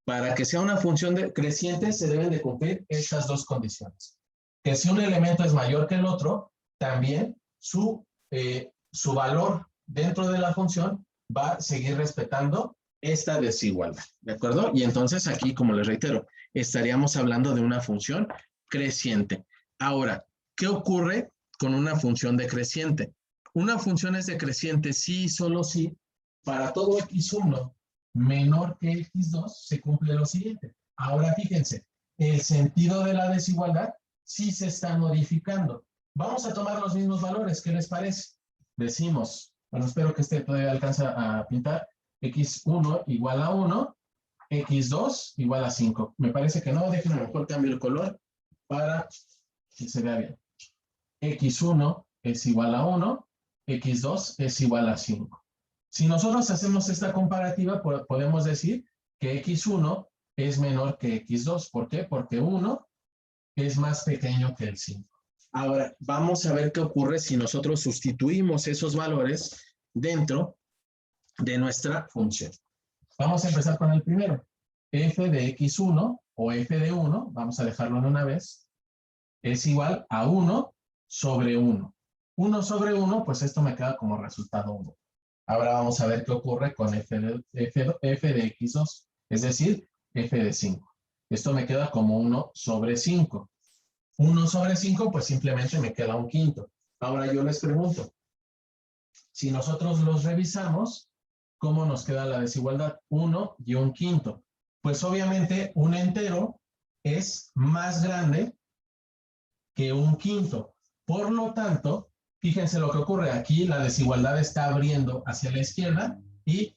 Para que sea una función creciente se deben de cumplir estas dos condiciones. Que si un elemento es mayor que el otro, también su valor dentro de la función va a seguir respetando esta desigualdad, ¿de acuerdo? Y entonces aquí, como les reitero, estaríamos hablando de una función creciente. Ahora, ¿qué ocurre con una función decreciente? Una función es decreciente sí y solo si para todo x1 menor que x2 se cumple lo siguiente. Ahora fíjense, el sentido de la desigualdad sí se está modificando. Vamos a tomar los mismos valores, ¿qué les parece? Decimos, bueno, espero que este todavía alcance a pintar, x1 igual a 1, x2 igual a 5. Me parece que no, déjenme mejor cambio el color para que se vea bien. x1 es igual a 1, x2 es igual a 5. Si nosotros hacemos esta comparativa, podemos decir que x1 es menor que x2. ¿Por qué? Porque 1 es más pequeño que el 5. Ahora, vamos a ver qué ocurre si nosotros sustituimos esos valores dentro de nuestra función. Vamos a empezar con el primero. F de x1 o f de 1, vamos a dejarlo en una vez, es igual a 1 sobre 1. 1 sobre 1, pues esto me queda como resultado 1. Ahora vamos a ver qué ocurre con f de x2, es decir, f de 5. Esto me queda como 1 sobre 5. 1 sobre 5, pues simplemente me queda un quinto. Ahora yo les pregunto, si nosotros los revisamos, ¿cómo nos queda la desigualdad? 1 y un quinto. Pues obviamente un entero es más grande que un quinto. Por lo tanto, fíjense lo que ocurre. Aquí la desigualdad está abriendo hacia la izquierda y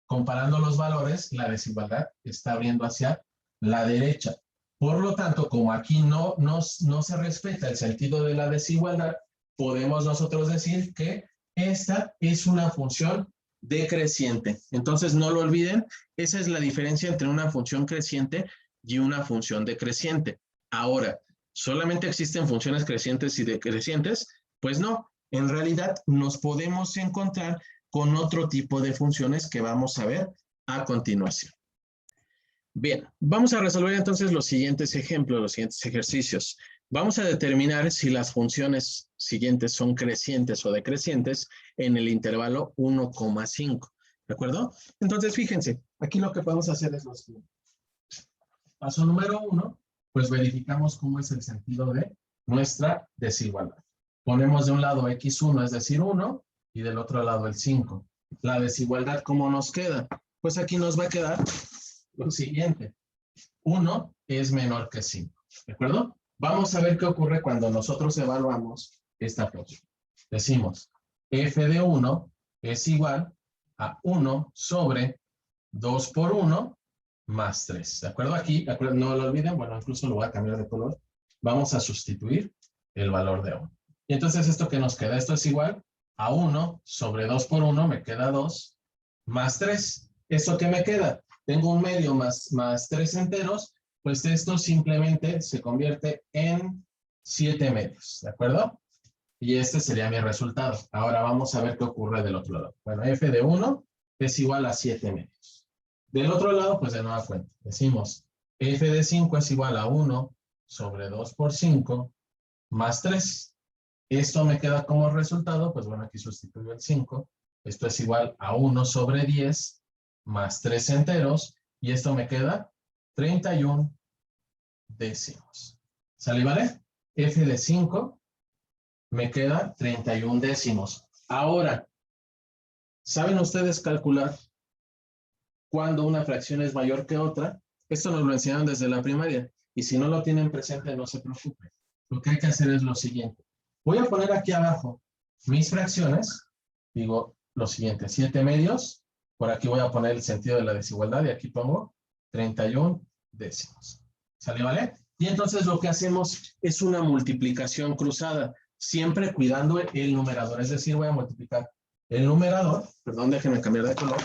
comparando los valores, la desigualdad está abriendo hacia la derecha. Por lo tanto, como aquí no se respeta el sentido de la desigualdad, podemos nosotros decir que esta es una función decreciente. Entonces, no lo olviden, esa es la diferencia entre una función creciente y una función decreciente. Ahora, ¿solamente existen funciones crecientes y decrecientes? Pues no, en realidad nos podemos encontrar con otro tipo de funciones que vamos a ver a continuación. Bien, vamos a resolver entonces los siguientes ejemplos, los siguientes ejercicios. Vamos a determinar si las funciones siguientes son crecientes o decrecientes en el intervalo 1,5. ¿De acuerdo? Entonces, fíjense, aquí lo que podemos hacer es lo siguiente. Paso número 1, pues verificamos cómo es el sentido de nuestra desigualdad. Ponemos de un lado x1, es decir, 1, y del otro lado el 5. La desigualdad, ¿cómo nos queda? Pues aquí nos va a quedar lo siguiente. 1 es menor que 5. ¿De acuerdo? Vamos a ver qué ocurre cuando nosotros evaluamos esta función. Decimos, f de 1 es igual a 1 sobre 2 por 1 más 3. ¿De acuerdo? Aquí, no lo olviden, bueno, incluso lo voy a cambiar de color. Vamos a sustituir el valor de 1. Y entonces, ¿esto qué nos queda? Esto es igual a 1 sobre 2 por 1, me queda 2, más 3. ¿Esto qué me queda? Tengo un medio más 3 enteros, pues esto simplemente se convierte en 7 medios, ¿de acuerdo? Y este sería mi resultado. Ahora vamos a ver qué ocurre del otro lado. Bueno, f de 1 es igual a 7 medios. Del otro lado, pues de nueva cuenta, decimos f de 5 es igual a 1 sobre 2 por 5 más 3. Esto me queda como resultado, pues bueno, aquí sustituyo el 5. Esto es igual a 1 sobre 10 más 3 enteros. Y esto me queda 31 décimos. ¿Sale y vale? F de 5 me queda 31 décimos. Ahora, ¿saben ustedes calcular cuando una fracción es mayor que otra? Esto nos lo enseñaron desde la primaria. Y si no lo tienen presente, no se preocupen. Lo que hay que hacer es lo siguiente. Voy a poner aquí abajo mis fracciones. Digo lo siguiente, 7 medios. Por aquí voy a poner el sentido de la desigualdad y aquí pongo 31 décimos. ¿Sale, vale? Y entonces lo que hacemos es una multiplicación cruzada, siempre cuidando el numerador. Es decir, voy a multiplicar el numerador, perdón, déjenme cambiar de color.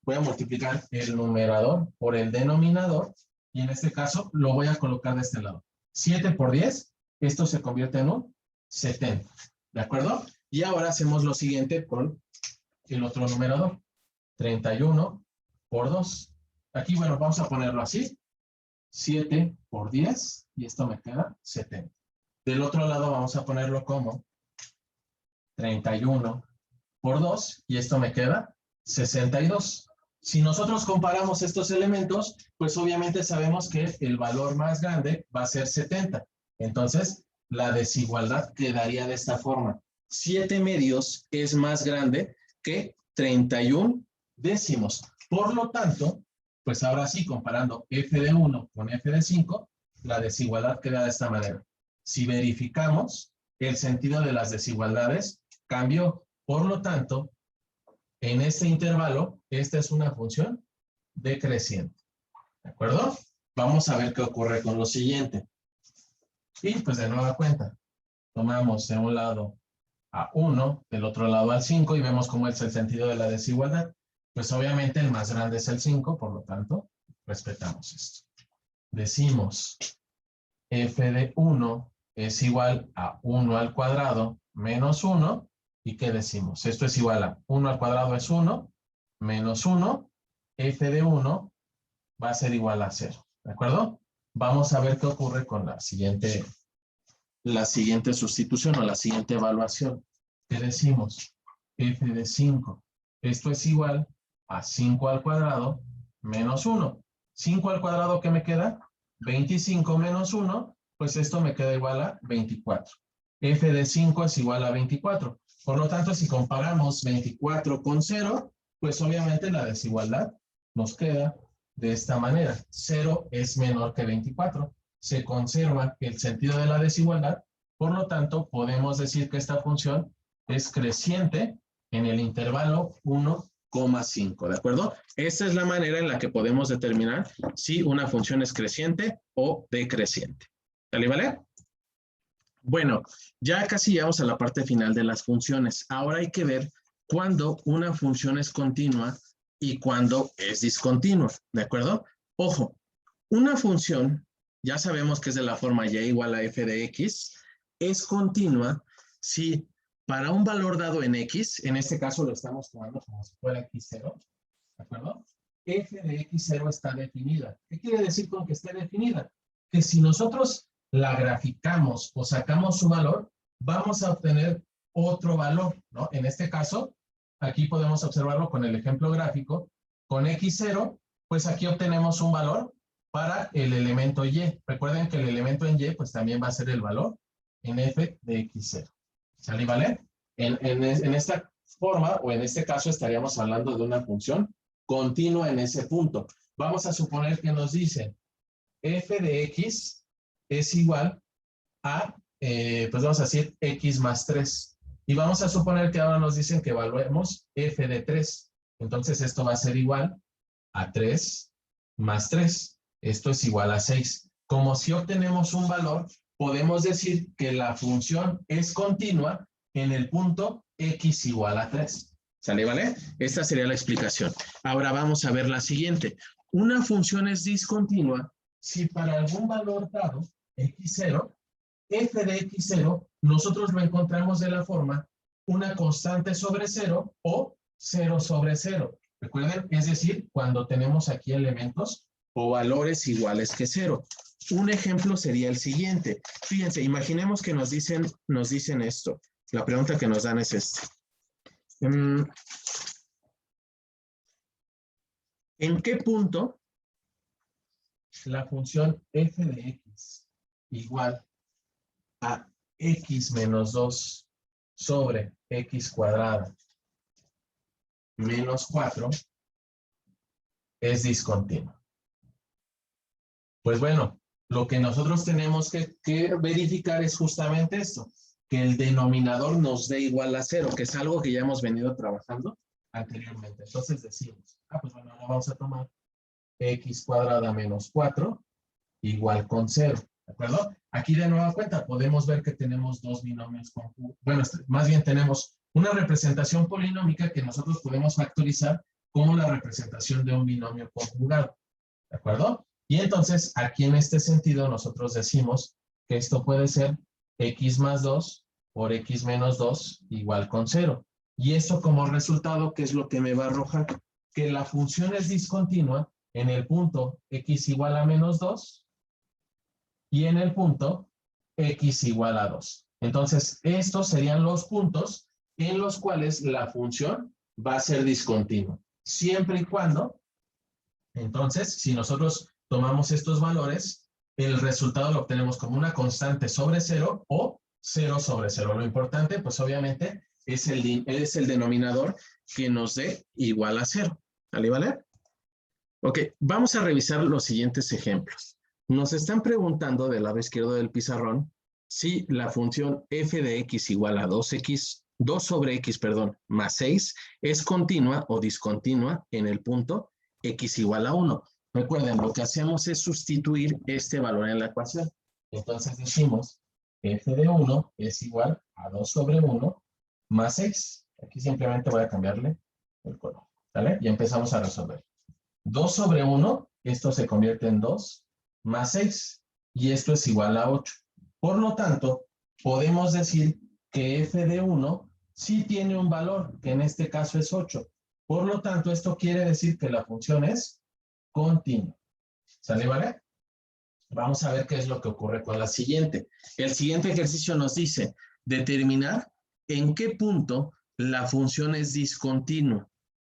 Voy a multiplicar el numerador por el denominador y en este caso lo voy a colocar de este lado. 7 por 10, esto se convierte en un 70. ¿De acuerdo? Y ahora hacemos lo siguiente con el otro numerador. 31 por 2. Aquí, bueno, vamos a ponerlo así. 7 por 10 y esto me queda 70. Del otro lado vamos a ponerlo como 31 por 2 y esto me queda 62. Si nosotros comparamos estos elementos, pues obviamente sabemos que el valor más grande va a ser 70. Entonces, la desigualdad quedaría de esta forma. 7 medios es más grande que 31 décimos. Por lo tanto, pues ahora sí, comparando f de 1 con f de 5, la desigualdad queda de esta manera. Si verificamos, el sentido de las desigualdades cambió. Por lo tanto, en este intervalo, esta es una función decreciente. ¿De acuerdo? Vamos a ver qué ocurre con lo siguiente. Y pues de nueva cuenta, tomamos de un lado a 1, del otro lado al 5 y vemos cómo es el sentido de la desigualdad. Pues obviamente el más grande es el 5, por lo tanto, respetamos esto. Decimos f de 1 es igual a 1 al cuadrado menos 1. ¿Y qué decimos? Esto es igual a 1 al cuadrado es 1, menos 1, f de 1 va a ser igual a 0. ¿De acuerdo? Vamos a ver qué ocurre con la siguiente sustitución o la siguiente evaluación. ¿Qué decimos? F de 5. Esto es igual a 5 al cuadrado menos 1. 5 al cuadrado, ¿qué me queda? 25 menos 1, pues esto me queda igual a 24. F de 5 es igual a 24. Por lo tanto, si comparamos 24 con 0, pues obviamente la desigualdad nos queda de esta manera. 0 es menor que 24. Se conserva el sentido de la desigualdad. Por lo tanto, podemos decir que esta función es creciente en el intervalo 1,5. ¿De acuerdo? Esa es la manera en la que podemos determinar si una función es creciente o decreciente. ¿Vale? ¿Vale? Bueno, ya casi llegamos a la parte final de las funciones. Ahora hay que ver cuándo una función es continua y cuándo es discontinua, ¿de acuerdo? Ojo, una función, ya sabemos que es de la forma y igual a f de x, es continua si para un valor dado en x, en este caso lo estamos tomando como si fuera x0, ¿de acuerdo? F de x0 está definida. ¿Qué quiere decir con que esté definida? Que si nosotros la graficamos o sacamos su valor, vamos a obtener otro valor, ¿no? En este caso, aquí podemos observarlo con el ejemplo gráfico. Con x0, pues aquí obtenemos un valor para el elemento y. Recuerden que el elemento en y, pues también va a ser el valor en f de x0. ¿Sale y vale? En esta forma, o en este caso, estaríamos hablando de una función continua en ese punto. Vamos a suponer que nos dice f de x es igual a pues vamos a decir x más 3. Y vamos a suponer que ahora nos dicen que evaluemos f de 3. Entonces esto va a ser igual a 3 más 3. Esto es igual a 6. Como si obtenemos un valor, podemos decir que la función es continua en el punto x igual a 3. ¿Sale, vale? Esta sería la explicación. Ahora vamos a ver la siguiente. Una función es discontinua si para algún valor dado, x0, f de x0, nosotros lo encontramos de la forma una constante sobre 0 o 0 sobre 0. Recuerden, es decir, cuando tenemos aquí elementos o valores iguales que 0. Un ejemplo sería el siguiente. Fíjense, imaginemos que nos dicen esto. La pregunta que nos dan es esta. ¿En qué punto la función f de x igual a x menos 2 sobre x cuadrada menos 4 es discontinua? Pues bueno, lo que nosotros tenemos que verificar es justamente esto, que el denominador nos dé igual a 0, que es algo que ya hemos venido trabajando anteriormente. Entonces decimos, pues bueno, ahora vamos a tomar x cuadrada menos 4 igual con 0, ¿de acuerdo? Aquí de nueva cuenta podemos ver que tenemos dos binomios conjugados. Bueno, más bien tenemos una representación polinómica que nosotros podemos factorizar como la representación de un binomio conjugado, ¿de acuerdo? Y entonces, aquí en este sentido, nosotros decimos que esto puede ser x más 2 por x menos 2 igual con 0. Y esto como resultado, ¿qué es lo que me va a arrojar? Que la función es discontinua en el punto x igual a menos 2 y en el punto x igual a 2. Entonces, estos serían los puntos en los cuales la función va a ser discontinua. Siempre y cuando, entonces, si nosotros tomamos estos valores, el resultado lo obtenemos como una constante sobre 0 o 0 sobre 0. Lo importante, pues obviamente, es el denominador que nos dé igual a 0. ¿Vale, vale? Ok, vamos a revisar los siguientes ejemplos. Nos están preguntando del lado izquierdo del pizarrón si la función f de x igual a 2 sobre x, más 6 es continua o discontinua en el punto x igual a 1. Recuerden, lo que hacemos es sustituir este valor en la ecuación. Entonces decimos f de 1 es igual a 2 sobre 1 más 6. Aquí simplemente voy a cambiarle el color, ¿vale? Y empezamos a resolver. 2 sobre 1, esto se convierte en 2, más 6, y esto es igual a 8. Por lo tanto, podemos decir que f de 1 sí tiene un valor, que en este caso es 8. Por lo tanto, esto quiere decir que la función es continua. ¿Sale, vale? Vamos a ver qué es lo que ocurre con la siguiente. El siguiente ejercicio nos dice determinar en qué punto la función es discontinua.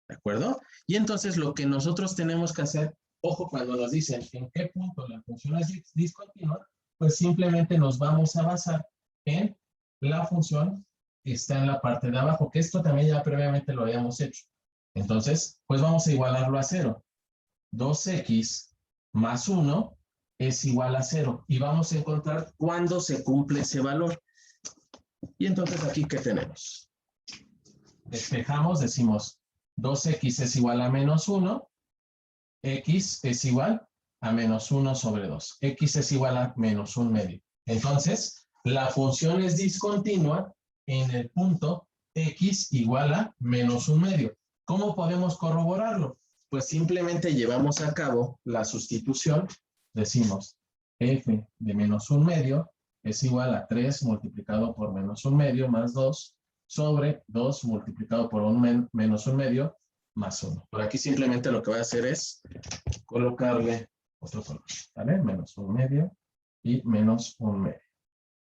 ¿De acuerdo? Y entonces lo que nosotros tenemos que hacer, ojo, cuando nos dicen en qué punto la función es discontinua, pues simplemente nos vamos a basar en la función que está en la parte de abajo, que esto también ya previamente lo habíamos hecho. Entonces, pues vamos a igualarlo a 0. 2x más 1 es igual a 0. Y vamos a encontrar cuándo se cumple ese valor. Y entonces aquí, ¿qué tenemos? Despejamos, decimos 2x es igual a menos 1, x es igual a menos 1 sobre 2. X es igual a menos 1 medio. Entonces, la función es discontinua en el punto x igual a menos 1 medio. ¿Cómo podemos corroborarlo? Pues simplemente llevamos a cabo la sustitución. Decimos f de menos 1 medio es igual a 3 multiplicado por menos 1 medio más 2 sobre 2 multiplicado por menos 1 medio más 1. Por aquí simplemente lo que voy a hacer es colocarle otro color, ¿vale? Menos 1 medio y menos 1 medio.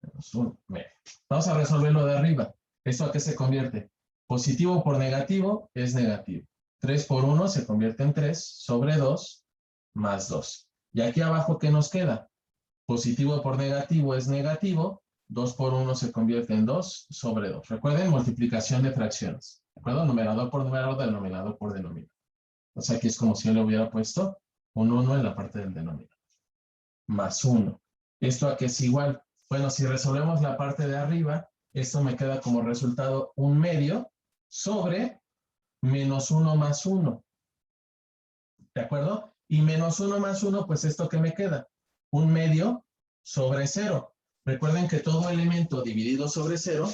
Menos 1 medio. Vamos a resolverlo de arriba. ¿Esto a qué se convierte? Positivo por negativo es negativo. 3 por 1 se convierte en 3 sobre 2 más 2. Y aquí abajo, ¿qué nos queda? Positivo por negativo es negativo. 2 por 1 se convierte en 2 sobre 2. Recuerden, multiplicación de fracciones. ¿De acuerdo? Numerador por numerador, denominador por denominador. O sea, aquí es como si yo le hubiera puesto un 1 en la parte del denominador. Más 1. ¿Esto a qué es igual? Bueno, si resolvemos la parte de arriba, esto me queda como resultado 1/2 sobre menos 1 más 1. ¿De acuerdo? Y menos 1 más 1, pues esto que me queda, 1/2 sobre 0. Recuerden que todo elemento dividido sobre 0,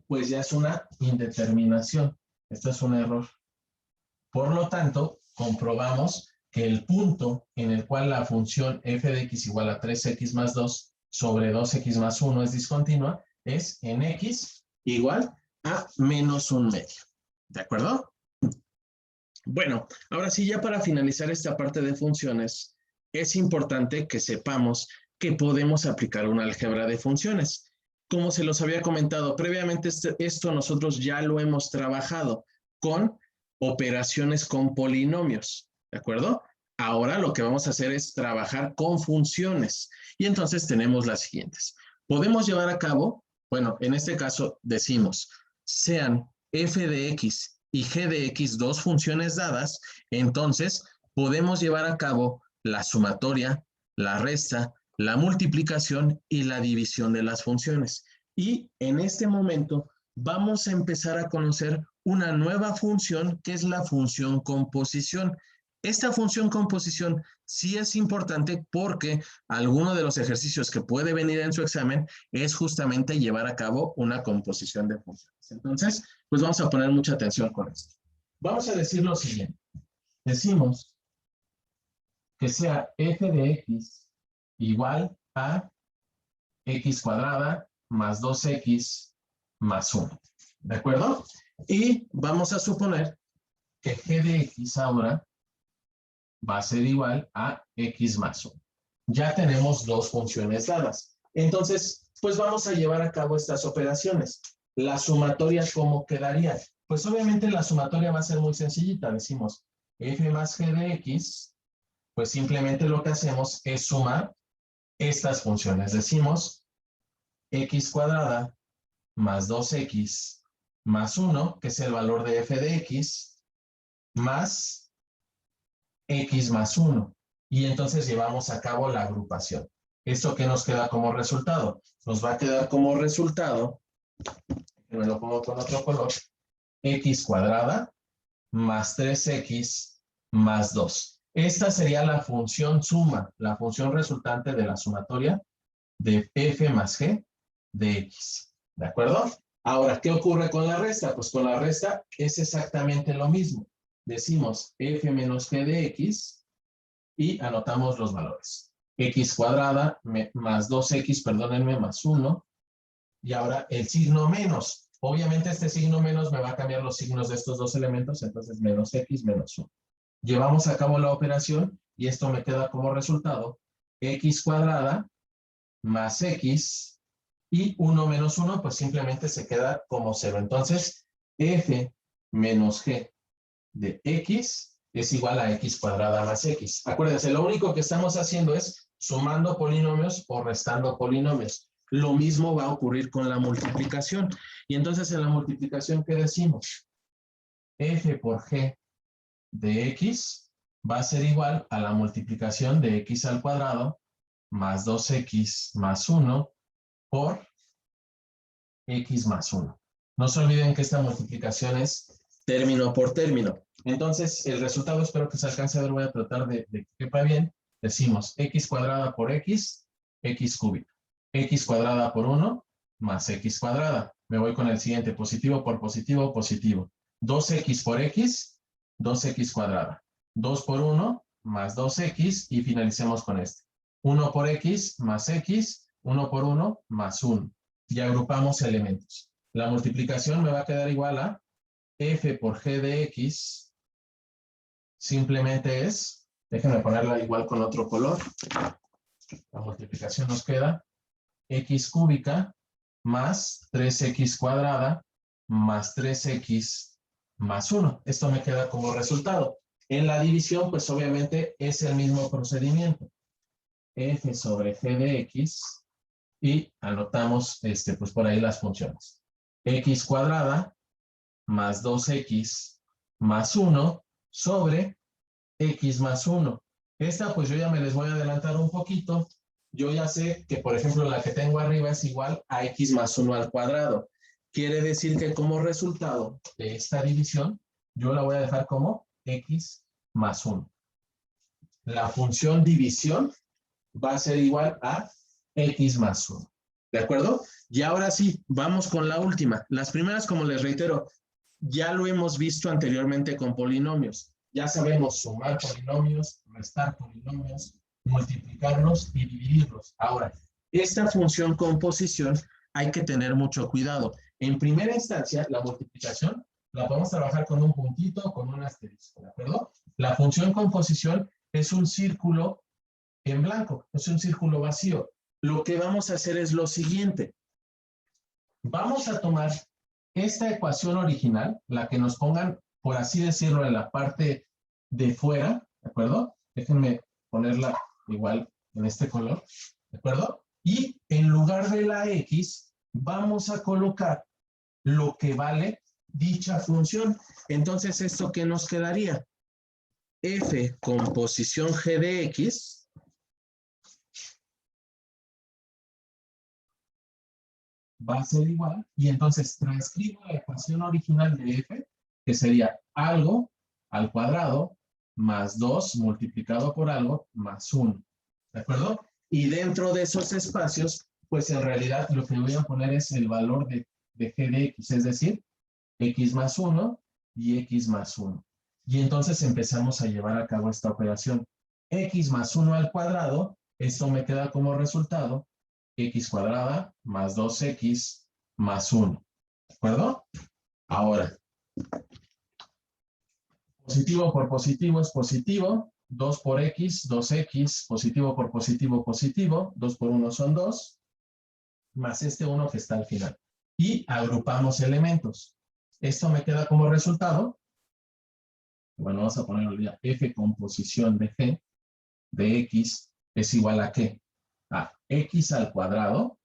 pues ya es una indeterminación. Esto es un error. Por lo tanto, comprobamos que el punto en el cual la función f de x igual a 3x más 2 sobre 2x más 1 es discontinua, es en x igual a menos 1/2. ¿De acuerdo? Bueno, ahora sí, ya para finalizar esta parte de funciones, es importante que sepamos que podemos aplicar una álgebra de funciones. Como se los había comentado previamente, esto nosotros ya lo hemos trabajado con operaciones con polinomios, ¿de acuerdo? Ahora lo que vamos a hacer es trabajar con funciones. Y entonces tenemos las siguientes. Podemos llevar a cabo, bueno, en este caso decimos, sean f de x y g de x dos funciones dadas, entonces podemos llevar a cabo la sumatoria, la resta, la multiplicación y la división de las funciones. Y en este momento vamos a empezar a conocer una nueva función que es la función composición. Esta función composición sí es importante porque alguno de los ejercicios que puede venir en su examen es justamente llevar a cabo una composición de funciones. Entonces, pues vamos a poner mucha atención con esto. Vamos a decir lo siguiente. Decimos que sea f de x igual a x cuadrada más 2x más 1. ¿De acuerdo? Y vamos a suponer que g de x ahora va a ser igual a x más 1. Ya tenemos dos funciones dadas. Entonces, pues vamos a llevar a cabo estas operaciones. La sumatoria, ¿cómo quedaría? Pues obviamente la sumatoria va a ser muy sencillita. Decimos f más g de x, pues simplemente lo que hacemos es sumar estas funciones. Decimos x cuadrada más 2x más 1, que es el valor de f de x, más x más 1. Y entonces llevamos a cabo la agrupación. ¿Esto qué nos queda como resultado? Nos va a quedar como resultado, me lo pongo con otro color, x cuadrada más 3x más 2. Esta sería la función suma, la función resultante de la sumatoria de f más g de x. ¿De acuerdo? Ahora, ¿qué ocurre con la resta? Pues con la resta es exactamente lo mismo. Decimos f menos g de x y anotamos los valores. X cuadrada más 2x, perdónenme, más 1. Y ahora el signo menos. Obviamente este signo menos me va a cambiar los signos de estos dos elementos, entonces menos x menos 1. Llevamos a cabo la operación y esto me queda como resultado x cuadrada más x y 1 menos 1 pues simplemente se queda como 0. Entonces f menos g de x es igual a x cuadrada más x. Acuérdense, lo único que estamos haciendo es sumando polinomios o restando polinomios. Lo mismo va a ocurrir con la multiplicación. Y entonces en la multiplicación, ¿qué decimos? F por g de x va a ser igual a la multiplicación de x al cuadrado más 2x más 1 por x más 1. No se olviden que esta multiplicación es término por término. Entonces, el resultado espero que se alcance a ver. Voy a tratar de que quepa bien. Decimos x cuadrada por x, x cúbica. X cuadrada por 1 más x cuadrada. Me voy con el siguiente, positivo por positivo, positivo. 2x por x, 2x cuadrada. 2 por 1 más 2x y finalicemos con este. 1 por x más x, 1 por 1 más 1. Y agrupamos elementos. La multiplicación me va a quedar igual a f por g de x, simplemente es, déjenme ponerla igual con otro color, la multiplicación nos queda x cúbica más 3x cuadrada más 3x más 1. Esto me queda como resultado. En la división, pues obviamente es el mismo procedimiento. F sobre g de x y anotamos pues por ahí las funciones. X cuadrada más 2x más 1 sobre x más 1. Esta pues yo ya me les voy a adelantar un poquito. yo ya sé que, por ejemplo, la que tengo arriba es igual a x más 1 al cuadrado. Quiere decir que como resultado de esta división, yo la voy a dejar como x más 1. La función división va a ser igual a x más 1. ¿De acuerdo? Y ahora sí, vamos con la última. Las primeras, como les reitero, ya lo hemos visto anteriormente con polinomios. Ya sabemos sumar polinomios, restar polinomios, multiplicarlos y dividirlos. Ahora, esta función composición hay que tener mucho cuidado. En primera instancia, la multiplicación la podemos trabajar con un puntito o con un asterisco, ¿de acuerdo? La función composición es un círculo en blanco, es un círculo vacío. Lo que vamos a hacer es lo siguiente. Vamos a tomar esta ecuación original, la que nos pongan, por así decirlo, en la parte de fuera, ¿de acuerdo? Déjenme ponerla igual en este color, ¿de acuerdo? Y en lugar de la x, vamos a colocar lo que vale dicha función. Entonces, ¿esto qué nos quedaría? F composición g de x va a ser igual, y entonces transcribo la ecuación original de f, que sería algo al cuadrado más 2 multiplicado por algo más 1, ¿de acuerdo? Y dentro de esos espacios, pues en realidad lo que voy a poner es el valor de g de x, es decir, x más 1 y x más 1. Y entonces empezamos a llevar a cabo esta operación. X más 1 al cuadrado, esto me queda como resultado x cuadrada más 2x más 1. ¿De acuerdo? Ahora, positivo por positivo es positivo. 2 por x, 2x. Positivo por positivo, positivo. 2 por 1 son 2. Más este 1 que está al final. Y agrupamos elementos. Esto me queda como resultado. Bueno, vamos a ponerlo ya. F composición de g de x es igual a ¿qué? A x al cuadrado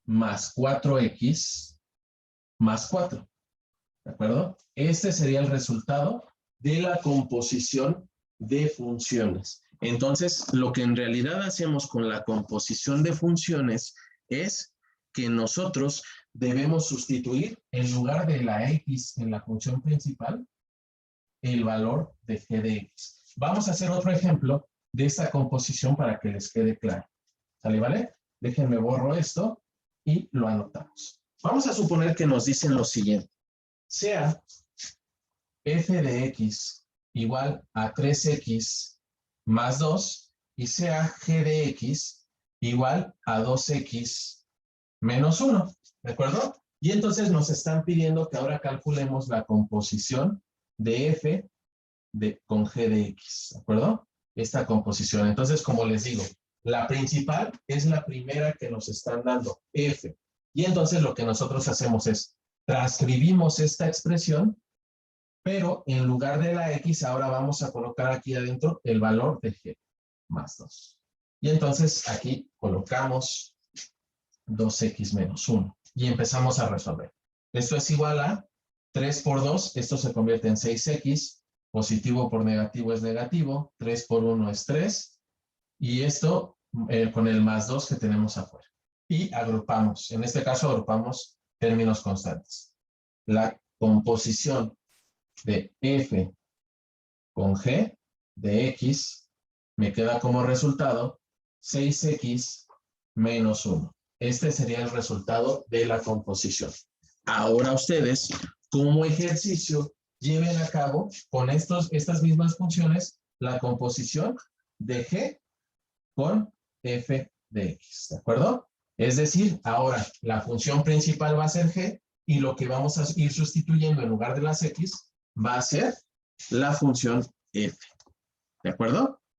más 4x más 4. ¿De acuerdo? Este sería el resultado de la composición de funciones. Entonces, lo que en realidad hacemos con la composición de funciones es que nosotros debemos sustituir, en lugar de la x en la función principal, el valor de g de x. Vamos a hacer otro ejemplo de esta composición para que les quede claro. ¿Sale, vale? Déjenme borro esto y lo anotamos. Vamos a suponer que nos dicen lo siguiente. Sea f de x igual a 3x más 2 y sea g de x igual a 2x menos 1. ¿De acuerdo? Y entonces nos están pidiendo que ahora calculemos la composición de f con g de x. ¿De acuerdo? Esta composición. Entonces, como les digo, la principal es la primera que nos están dando, f. Y entonces lo que nosotros hacemos es transcribimos esta expresión, pero en lugar de la x, ahora vamos a colocar aquí adentro el valor de g más 2. Y entonces aquí colocamos 2x menos 1 y empezamos a resolver. Esto es igual a 3 por 2, esto se convierte en 6x, positivo por negativo es negativo, 3 por 1 es 3, y esto con el más 2 que tenemos afuera. Y agrupamos, en este caso agrupamos términos constantes. La composición de f con g de x me queda como resultado 6x menos 1. Este sería el resultado de la composición. Ahora ustedes, como ejercicio, lleven a cabo con estas mismas funciones la composición de g con f de x, ¿de acuerdo? Es decir, ahora la función principal va a ser g y lo que vamos a ir sustituyendo en lugar de las x va a ser la función f, ¿de acuerdo?